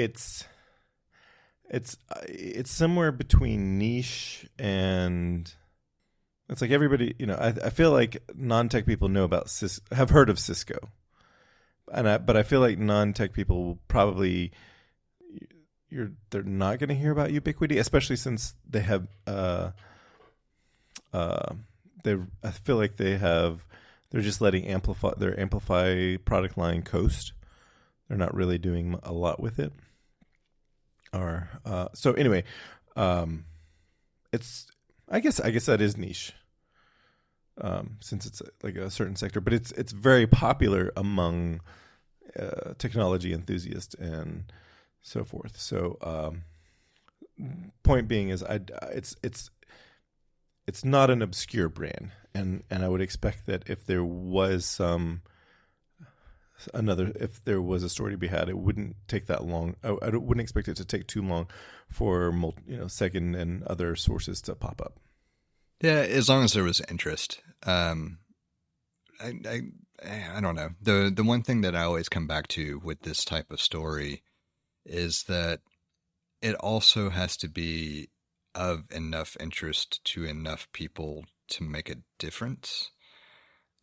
it's somewhere between niche and it's like everybody. I feel like non-tech people know about have heard of Cisco, but I feel like non-tech people will probably. They're not going to hear about Ubiquiti, especially since they have. I feel like they're just letting their Amplify product line coast. They're not really doing a lot with it. So anyway, it's I guess that is niche, since it's like a certain sector, but it's very popular among technology enthusiasts and so forth. So point being is it's not an obscure brand, and I would expect that if there was if there was a story to be had, it wouldn't take that long. I wouldn't expect it to take too long for second and other sources to pop up. Yeah, as long as there was interest. I don't know. The one thing that I always come back to with this type of story is that it also has to be of enough interest to enough people to make a difference.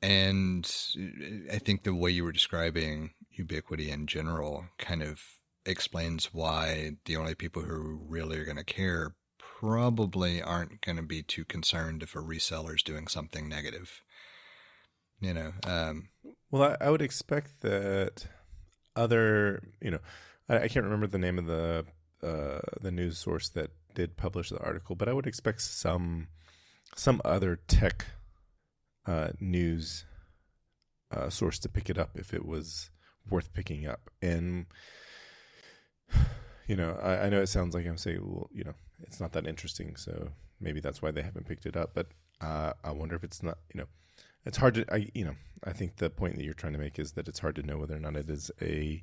And I think the way you were describing Ubiquiti in general kind of explains why the only people who really are going to care probably aren't going to be too concerned if a reseller is doing something negative. Well, I would expect that other, I can't remember the name of the news source that did publish the article, but I would expect some other tech news source to pick it up if it was worth picking up. And I know it sounds like I'm saying, well, it's not that interesting, so maybe that's why they haven't picked it up. But I wonder if it's not, it's hard to, I think the point that you're trying to make is that it's hard to know whether or not it is a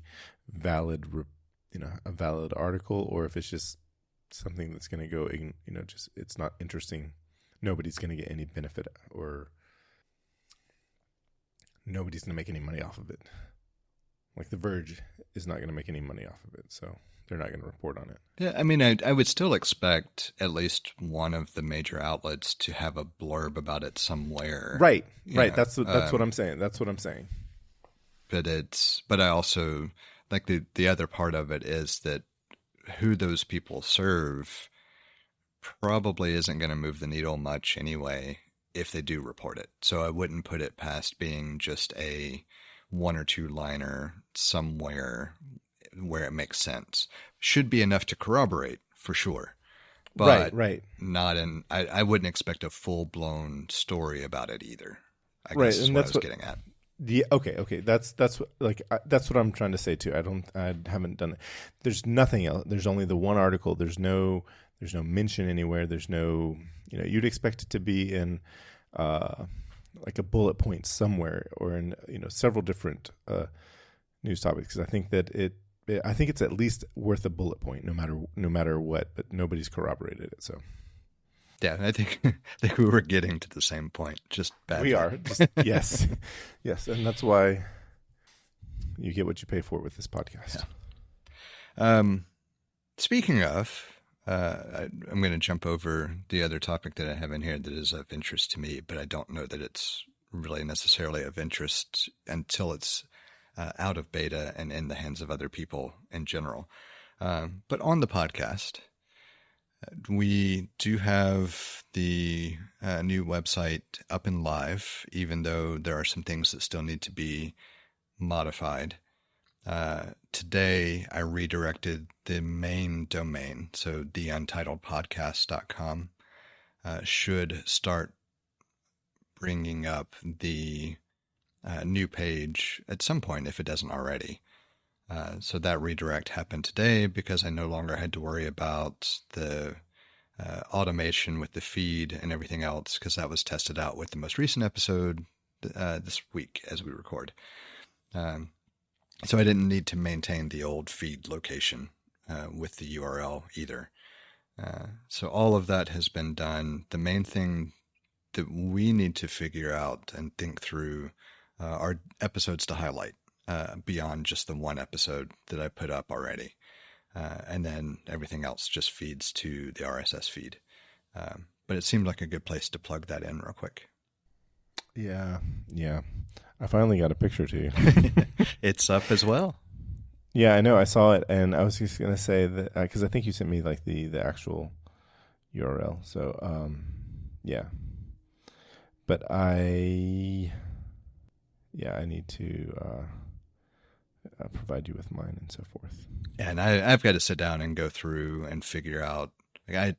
valid, a valid article, or if it's just something that's going to go, just it's not interesting. Nobody's going to get any benefit, or nobody's going to make any money off of it. Like The Verge is not going to make any money off of it, so they're not going to report on it. Yeah, I mean, I would still expect at least one of the major outlets to have a blurb about it somewhere. Right. That's what I'm saying. That's what I'm saying. But I also like the other part of it is that who those people serve probably isn't going to move the needle much anyway if they do report it. So I wouldn't put it past being just a 1 or 2 liner somewhere where it makes sense. Should be enough to corroborate for sure. But right. I wouldn't expect a full blown story about it either. I right, guess is and what that's I was getting at. Okay. That's what I'm trying to say too. I haven't done it. There's nothing else. There's only the one article. There's no mention anywhere. There's no, you'd expect it to be in like a bullet point somewhere, or in several different news topics. Because I think that I think it's at least worth a bullet point, no matter what. But nobody's corroborated it, so. Yeah, I think we were getting to the same point, just badly. We are. Yes, and that's why you get what you pay for with this podcast. Yeah. Speaking of, I'm going to jump over the other topic that I have in here that is of interest to me, but I don't know that it's really necessarily of interest until it's out of beta and in the hands of other people in general. But on the podcast, we do have the new website up and live, even though there are some things that still need to be modified. Today, I redirected the main domain, so the untitled.hosts.com should start bringing up the new page at some point if it doesn't already. So that redirect happened today because I no longer had to worry about the automation with the feed and everything else, because that was tested out with the most recent episode this week as we record. So I didn't need to maintain the old feed location with the URL either. So all of that has been done. The main thing that we need to figure out and think through are episodes to highlight. Beyond just the one episode that I put up already. And then everything else just feeds to the RSS feed. But it seemed like a good place to plug that in real quick. Yeah. I finally got a picture to you. It's up as well. Yeah, I know. I saw it, and I was just going to say that, because I think you sent me like the actual URL. So, yeah. But I need to... provide you with mine and so forth. And I've got to sit down and go through and figure out. Like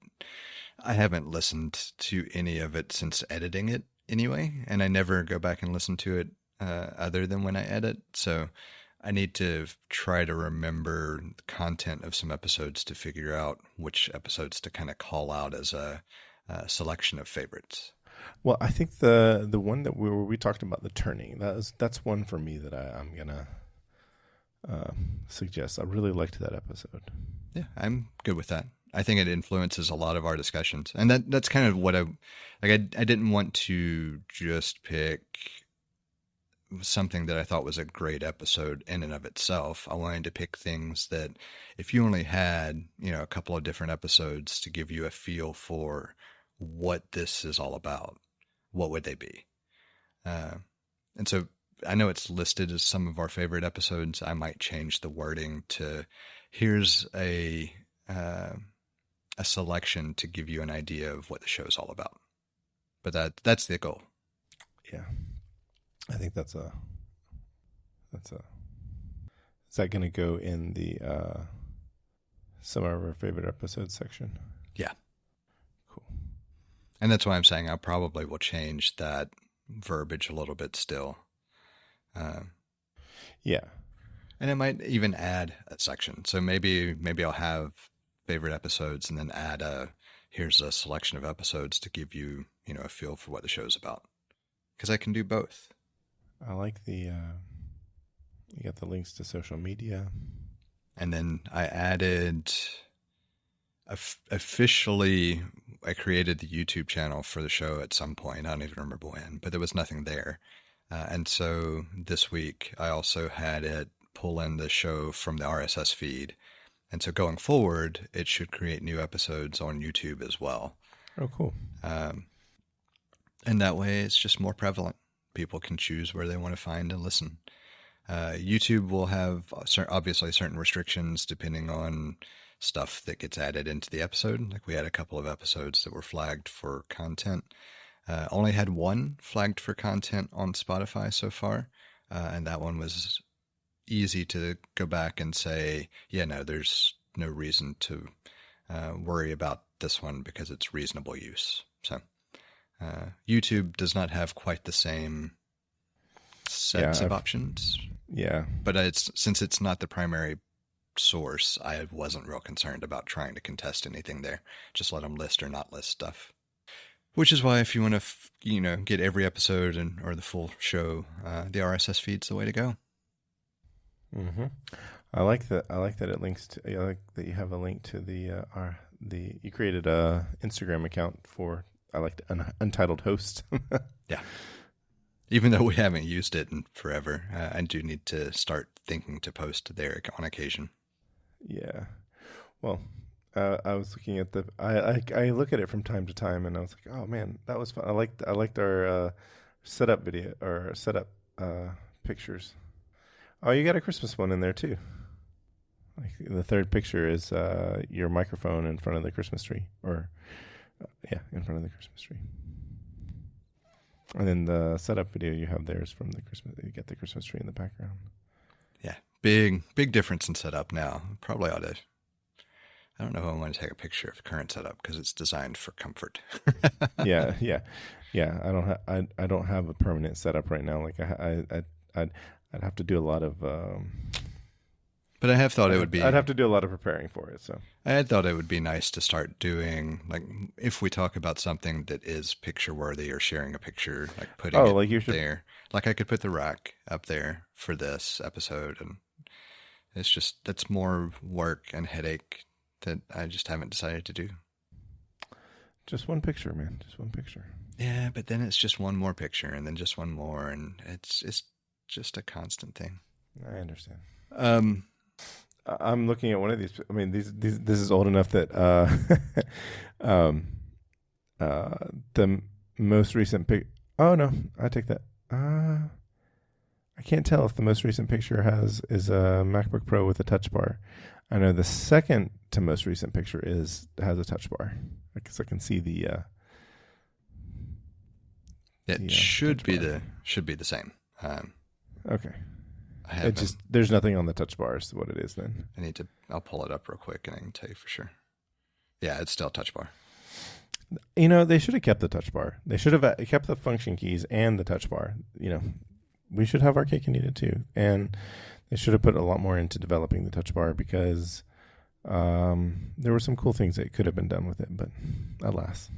I haven't listened to any of it since editing it anyway, and I never go back and listen to it other than when I edit. So I need to try to remember the content of some episodes to figure out which episodes to kind of call out as a selection of favorites. Well, I think the one that we talked about the turning, that's one for me that I'm gonna suggest. I really liked that episode. Yeah, I'm good with that. I think it influences a lot of our discussions, and that's kind of what I didn't want to just pick something that I thought was a great episode in and of itself. I wanted to pick things that if you only had, a couple of different episodes to give you a feel for what this is all about, what would they be? And so I know it's listed as some of our favorite episodes. I might change the wording to here's a selection to give you an idea of what the show is all about. But that's the goal. Yeah. I think is that going to go in the some of our favorite episodes section? Yeah. Cool. And that's why I'm saying I probably will change that verbiage a little bit still. Yeah. And I might even add a section. So maybe I'll have favorite episodes and then add here's a selection of episodes to give you, a feel for what the show's about. Because I can do both. I like you got the links to social media. And then I added, officially, I created the YouTube channel for the show at some point. I don't even remember when, but there was nothing there. And so this week I also had it pull in the show from the RSS feed. And so going forward, it should create new episodes on YouTube as well. Oh, cool. And that way it's just more prevalent. People can choose where they want to find and listen. YouTube will have obviously certain restrictions depending on stuff that gets added into the episode. Like we had a couple of episodes that were flagged for content. Only had one flagged for content on Spotify so far. And that one was easy to go back and say, yeah, no, there's no reason to worry about this one because it's reasonable use. So YouTube does not have quite the same sets of options. Yeah. But since it's not the primary source, I wasn't real concerned about trying to contest anything there. Just let them list or not list stuff. Which is why if you want to, get every episode or the full show, the RSS feed's the way to go. Mm-hmm. I like that it links to. I like that you have a link to you created a Instagram account for. I like untitled host. Yeah. Even though we haven't used it in forever, I do need to start thinking to post there on occasion. Yeah. Well, I was looking at I look at it from time to time, and I was like, oh man, that was fun. I liked our setup video or setup pictures. Oh, you got a Christmas one in there too. Like the third picture is your microphone in front of the Christmas tree, or in front of the Christmas tree. And then the setup video you have there is from the Christmas. You get the Christmas tree in the background. Yeah, big difference in setup now. Probably ought to. I don't know if I want to take a picture of the current setup because it's designed for comfort. Yeah. I don't have a permanent setup right now. Like I'd have to do a lot of. But I have thought it would be. I'd have to do a lot of preparing for it. So I had thought it would be nice to start doing, like, if we talk about something that is picture worthy or sharing a picture, like putting it there. Like I could put the rack up there for this episode, and that's more work and headache that I just haven't decided to do. Just one picture, man. Just one picture. Yeah, but then it's just one more picture, and then just one more, and it's just a constant thing. I understand. I'm looking at one of these. I mean, this is old enough that the most recent pic. Oh no, I take that. I can't tell if the most recent picture is a MacBook Pro with a touch bar. I know the second to most recent picture has a touch bar. I guess I can see the. It should be the same. Okay. There's nothing on the touch bar is what it is then. I'll pull it up real quick and I can tell you for sure. Yeah, it's still touch bar. They should have kept the touch bar. They should have kept the function keys and the touch bar. We should have our cake and eat it too. And They should have put a lot more into developing the touch bar because there were some cool things that could have been done with it, but alas.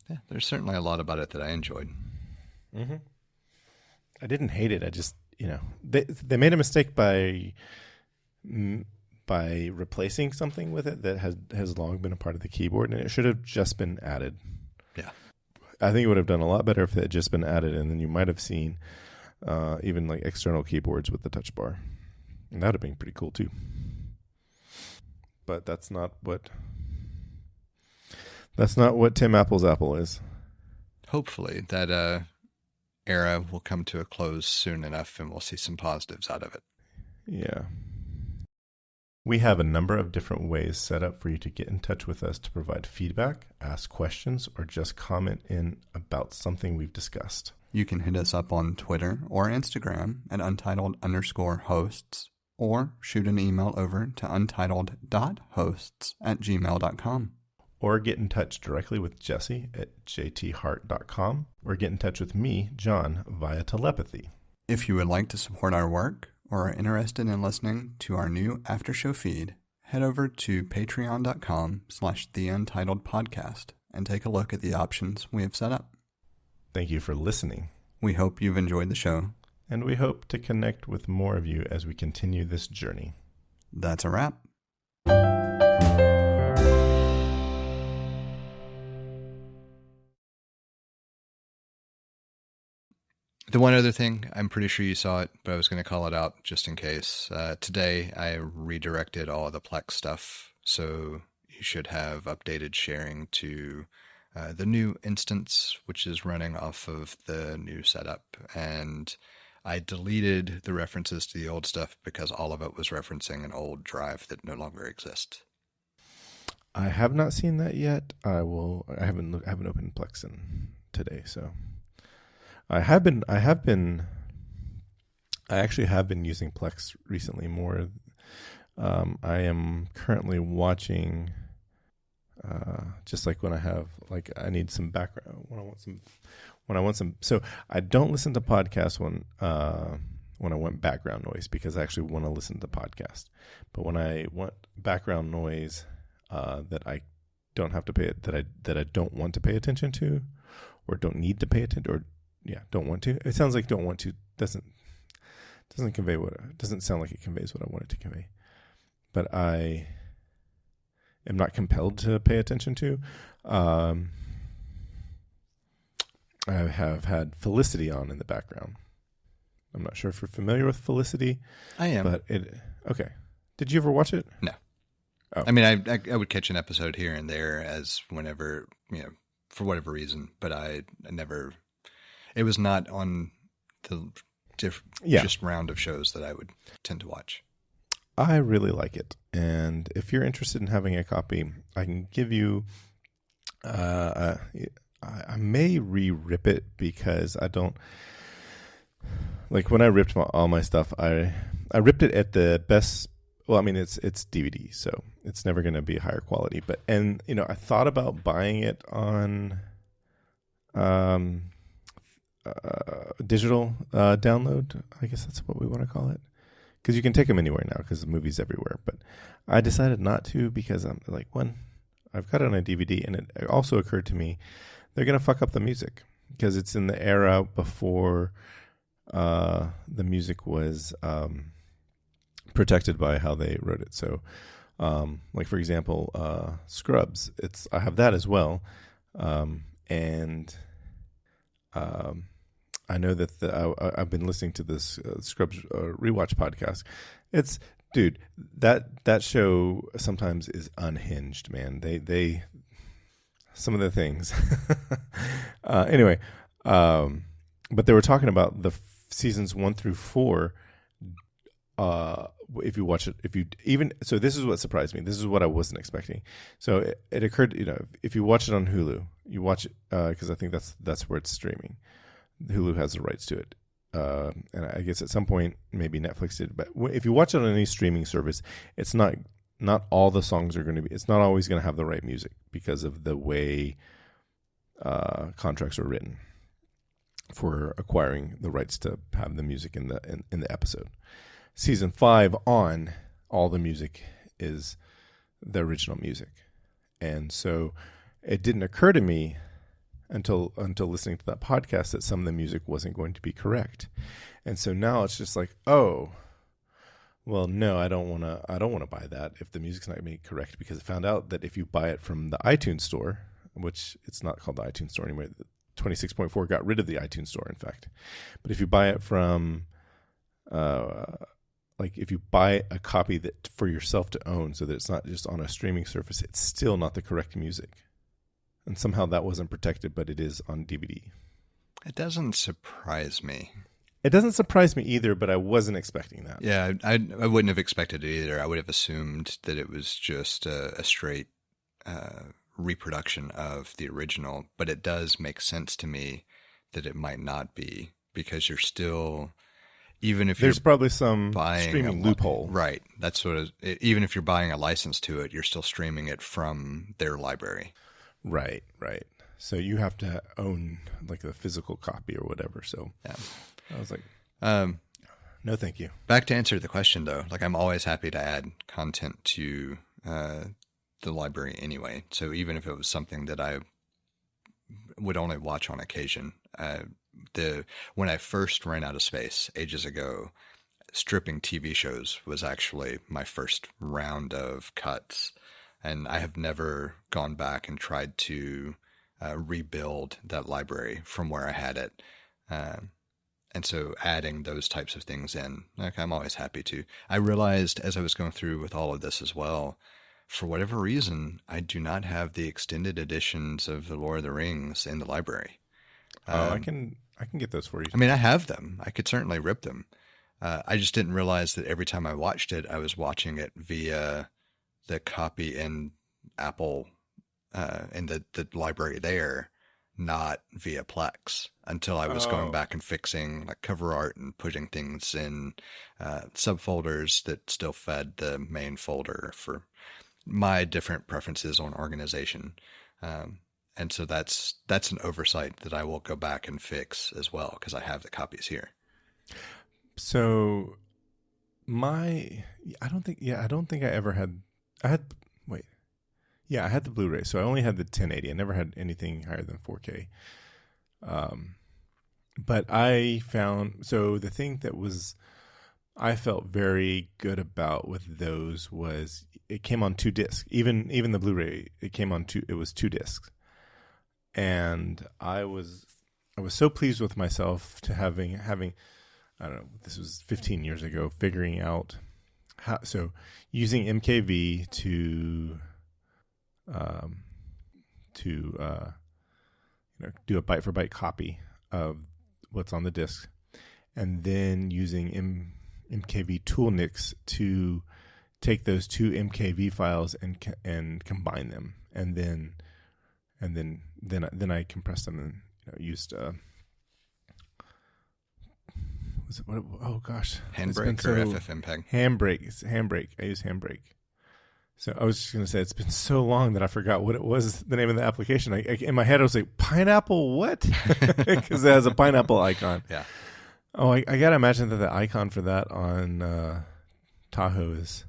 Yeah, there's certainly a lot about it that I enjoyed. Mm-hmm. I didn't hate it. I just, they made a mistake by replacing something with it that has long been a part of the keyboard, and it should have just been added. Yeah. I think it would have done a lot better if it had just been added, and then you might have seen even like external keyboards with the touch bar. And that would have been pretty cool too. But that's not what Tim Apple's Apple is. Hopefully that era will come to a close soon enough and we'll see some positives out of it. Yeah. We have a number of different ways set up for you to get in touch with us to provide feedback, ask questions, or just comment in about something we've discussed. You can hit us up on Twitter or Instagram at untitled_hosts, or shoot an email over to untitled.hosts@gmail.com. Or get in touch directly with Jesse at jthart.com, or get in touch with me, John, via telepathy. If you would like to support our work or are interested in listening to our new after show feed, head over to patreon.com/theUntitledPodcast and take a look at the options we have set up. Thank you for listening. We hope you've enjoyed the show. And we hope to connect with more of you as we continue this journey. That's a wrap. The one other thing, I'm pretty sure you saw it, but I was going to call it out just in case. Today, I redirected all of the Plex stuff, so you should have updated sharing to the new instance, which is running off of the new setup. And I deleted the references to the old stuff because all of it was referencing an old drive that no longer exists. I have not seen that yet. I haven't opened Plex today, so I actually have been using Plex recently more. I am currently watching, just like when I need some background, when I want some, so I don't listen to podcasts when I want background noise, because I actually want to listen to podcasts. But when I want background noise, that I don't have to pay it, that I don't want to pay attention to, or don't need to pay attention, or don't want to. It sounds like don't want to doesn't convey doesn't sound like it conveys what I want it to convey. But I am not compelled to pay attention to. I have had Felicity on in the background. I'm not sure if you're familiar with Felicity. I am. But okay. Did you ever watch it? No. Oh. I mean, I would catch an episode here and there as whenever, for whatever reason, but I never, it was not on the just round of shows that I would tend to watch. I really like it. And if you're interested in having a copy, I can give you, I may re-rip it because I don't, like when I ripped all my stuff, I ripped it at the best. Well, I mean, it's DVD, so it's never going to be higher quality. But I thought about buying it on digital download. I guess that's what we want to call it, because you can take them anywhere now because the movie's everywhere. But I decided not to because I'm like, I've got it on a DVD, and it also occurred to me they're going to fuck up the music because it's in the era before the music was protected by how they wrote it. So, like for example, Scrubs. I have that as well, and I know that I've been listening to this Scrubs rewatch podcast. Dude, that show sometimes is unhinged, man. They some of the things. Anyway, but they were talking about the seasons 1 through 4. If you watch it, so this is what surprised me. This is what I wasn't expecting. So it occurred, if you watch it on Hulu, you watch it because I think that's where it's streaming. Hulu has the rights to it, and I guess at some point maybe Netflix did. But if you watch it on any streaming service, it's not all the songs are going to be. It's not always going to have the right music because of the way contracts are written for acquiring the rights to have the music in the episode. season 5 on, all the music is the original music. And so it didn't occur to me until listening to that podcast that some of the music wasn't going to be correct. And so now it's just like, oh, well, no, I don't want to buy that if the music's not going to be correct, because I found out that if you buy it from the iTunes store, which it's not called the iTunes store anymore, 26.4 got rid of the iTunes store, in fact. But if you buy it from, if you buy a copy that for yourself to own, so that it's not just on a streaming service, it's still not the correct music. And somehow that wasn't protected, but it is on DVD. It doesn't surprise me. It doesn't surprise me either, but I wasn't expecting that. Yeah, I wouldn't have expected it either. I would have assumed that it was just a straight reproduction of the original. But it does make sense to me that it might not be, because you're still, even if there's you're probably some buying streaming loophole. Right. That's what even if you're buying a license to it, you're still streaming it from their library. Right. So you have to own like a physical copy or whatever. So yeah. I was like, no, thank you. Back to answer the question though, like I'm always happy to add content to the library anyway. So even if it was something that I would only watch on occasion, when I first ran out of space ages ago, stripping TV shows was actually my first round of cuts. And I have never gone back and tried to rebuild that library from where I had it. And so adding those types of things in, like I'm always happy to. I realized as I was going through with all of this as well, for whatever reason, I do not have the extended editions of The Lord of the Rings in the library. I can get those for you. I mean, I have them. I could certainly rip them. I just didn't realize that every time I watched it, I was watching it via the copy in Apple, in the library there, not via Plex, until I was going back and fixing like cover art and putting things in subfolders that still fed the main folder for my different preferences on organization. And so that's an oversight that I will go back and fix as well, because I have the copies here. So I don't think I ever had. I had the Blu-ray, so I only had the 1080. I never had anything higher than 4K. But I found, so the thing that I felt very good about with those was it came on 2 discs. Even the Blu-ray, it was 2 discs. And I was so pleased with myself to having, I don't know, this was 15 years ago, figuring out so using MKV to do a byte for byte copy of what's on the disc, and then using MKV toolnix to take those 2 MKV files and combine them, and then I compressed them and used Handbrake or FFmpeg? Handbrake. I use Handbrake. So I was just going to say, it's been so long that I forgot what it was, the name of the application. In my head, I was like, pineapple what? Because it has a pineapple icon. Yeah. Oh, I got to imagine that the icon for that on Tahoe is,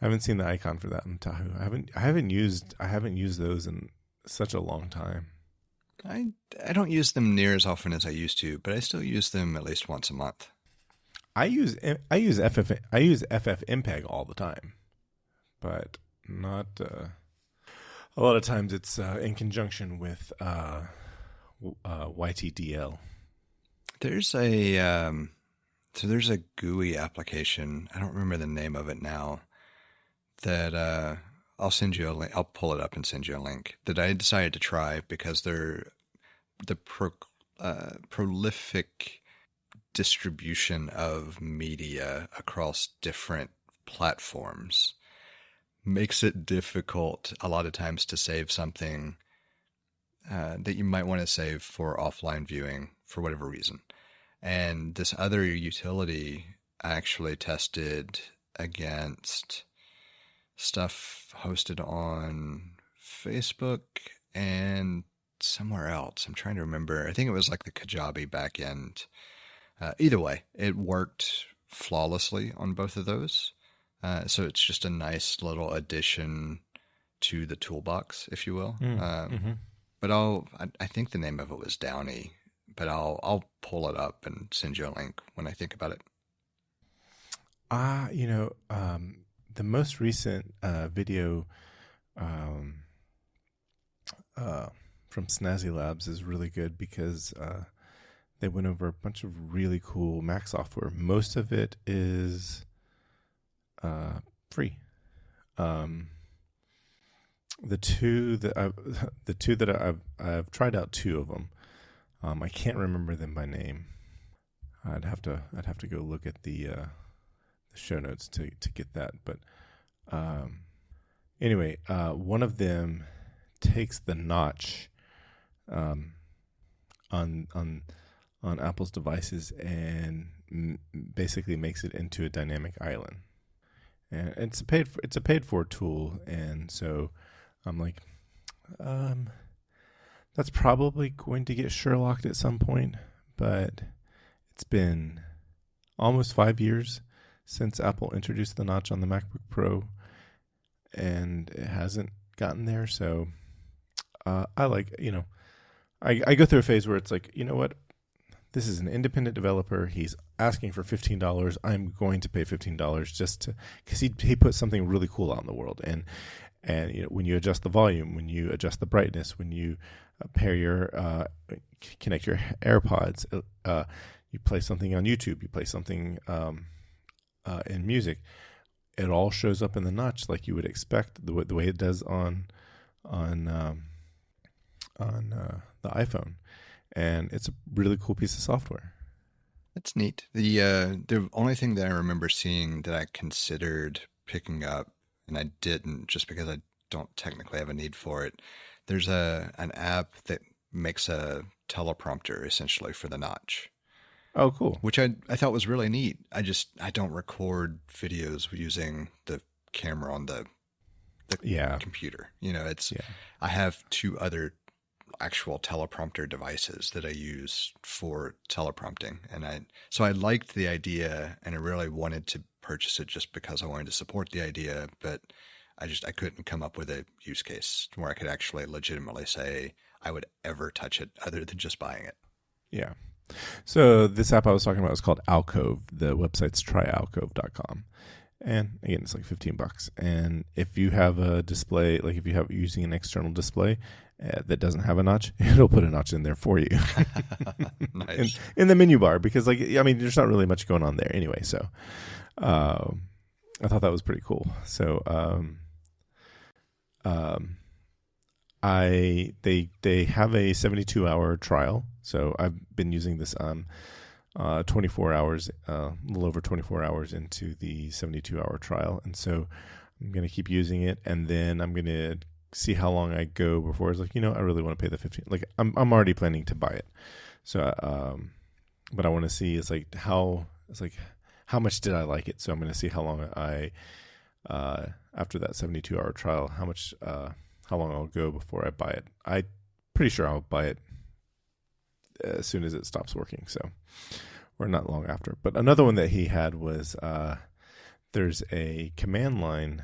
I haven't seen the icon for that on Tahoe. I haven't used those in such a long time. I don't use them near as often as I used to, but I still use them at least once a month. I use FFmpeg all the time, but not a lot of times it's in conjunction with YTDL. There's a GUI application. I don't remember the name of it now. That I'll send you a link. I'll pull it up and send you a link that I decided to try because they're the prolific distribution of media across different platforms makes it difficult a lot of times to save something that you might want to save for offline viewing for whatever reason. And this other utility I actually tested against stuff hosted on Facebook and somewhere else. I'm trying to remember. I think it was like the Kajabi backend. Either way, it worked flawlessly on both of those. So it's just a nice little addition to the toolbox, if you will. But I think the name of it was Downy, but I'll pull it up and send you a link when I think about it. The most recent video from Snazzy Labs is really good because they went over a bunch of really cool Mac software. Most of it is free. The two that I've tried out two of them. I can't remember them by name. I'd have to go look at the show notes to get that. But anyway, one of them takes the notch on Apple's devices and basically makes it into a dynamic island. And it's a paid for tool, and so I'm like, that's probably going to get Sherlocked at some point, but it's been almost 5 years since Apple introduced the notch on the MacBook Pro, and it hasn't gotten there. So I like, I go through a phase where it's like, you know what? This is an independent developer. He's asking for $15. I'm going to pay $15 just because he put something really cool out in the world. And when you adjust the volume, when you adjust the brightness, when you connect your AirPods, you play something on YouTube, you play something in music, it all shows up in the notch like you would expect, the way it does on the iPhone. And it's a really cool piece of software. That's neat. The only thing that I remember seeing that I considered picking up, and I didn't just because I don't technically have a need for it, there's an app that makes a teleprompter essentially for the notch. Oh, cool. Which I thought was really neat. I don't record videos using the camera on the computer. I have two other actual teleprompter devices that I use for teleprompting, and so I liked the idea, and I really wanted to purchase it just because I wanted to support the idea, but I couldn't come up with a use case where I could actually legitimately say I would ever touch it other than just buying it. Yeah. So this app I was talking about is called Alcove. The website's tryalcove.com. And again, it's like $15. And if you have a display, like if you have using an external display that doesn't have a notch, it'll put a notch in there for you. Nice. in the menu bar, because there's not really much going on there anyway. So I thought that was pretty cool. So they have a 72-hour trial. So I've been using this 24 hours, a little over 24 hours into the 72-hour trial. And so I'm going to keep using it, and then I'm going to see how long I go before it's like, I really want to pay the $15. Like I'm already planning to buy it. So, but I want to see, how much did I like it? So I'm going to see how long after that 72-hour trial, how long I'll go before I buy it. I'm pretty sure I'll buy it as soon as it stops working. So, or not long after. But another one that he had was there's a command line,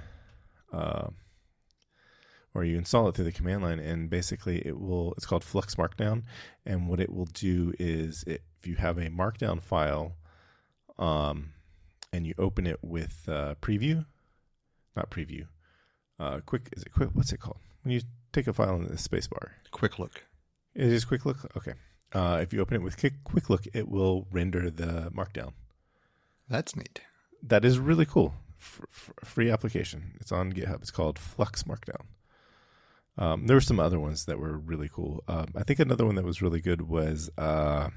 or you install it through the command line, and basically it's called Flux Markdown. And what it will do is if you have a Markdown file, and you open it with quick, what's it called? When you take a file in the space bar. Quick Look. It is Quick Look? Okay. If you open it with Quick Look, it will render the Markdown. That's neat. That is really cool. Free application. It's on GitHub. It's called Flux Markdown. There were some other ones that were really cool. I think another one that was really good was, or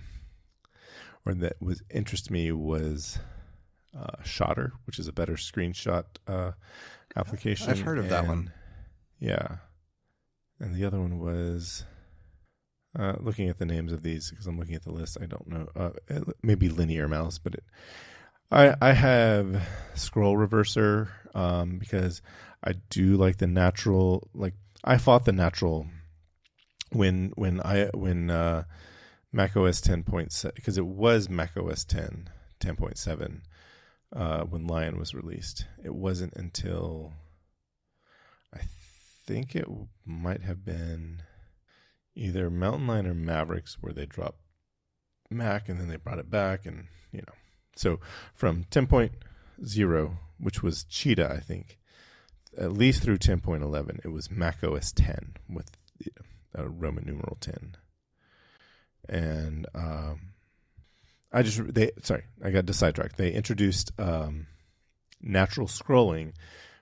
that was interested me was Shotter, which is a better screenshot application. I've heard of that one. Yeah. And the other one was, looking at the names of these, because I'm looking at the list, I don't know. Maybe Linear Mouse, but I have Scroll Reverser because I do like the natural. Like I fought the natural when Mac OS 10.7, because it was Mac OS 10.7 when Lion was released. It wasn't until I think it might have been either Mountain Lion or Mavericks where they dropped Mac and then they brought it back, and so from 10.0, which was Cheetah, I think, at least through 10.11, it was Mac OS 10 with Roman numeral 10. And I got sidetracked. They introduced natural scrolling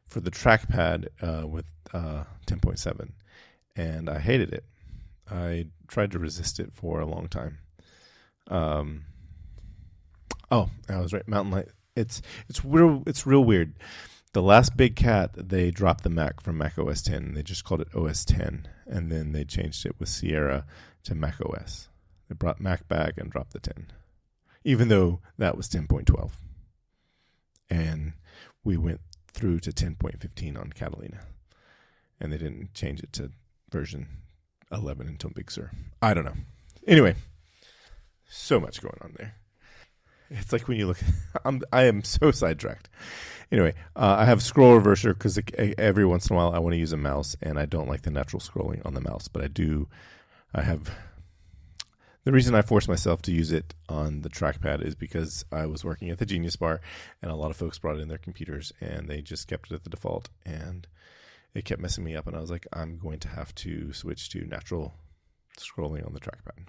for the trackpad with 10.7, and I hated it. I tried to resist it for a long time. I was right. Mountain Lion. It's real weird. The last big cat, they dropped the Mac from Mac OS 10. And they just called it OS 10, and then they changed it with Sierra to Mac OS. They brought Mac back and dropped the 10, even though that was 10.12. And we went through to 10.15 on Catalina, and they didn't change it to version 11 until Big Sur. I don't know. Anyway, so much going on there. It's like when you look, I am so sidetracked. Anyway, I have scroll reverser because every once in a while I want to use a mouse, and I don't like the natural scrolling on the mouse, but I have. The reason I forced myself to use it on the trackpad is because I was working at the Genius Bar, and a lot of folks brought in their computers, and they just kept it at the default, and it kept messing me up, and I was like, I'm going to have to switch to natural scrolling on the trackpad.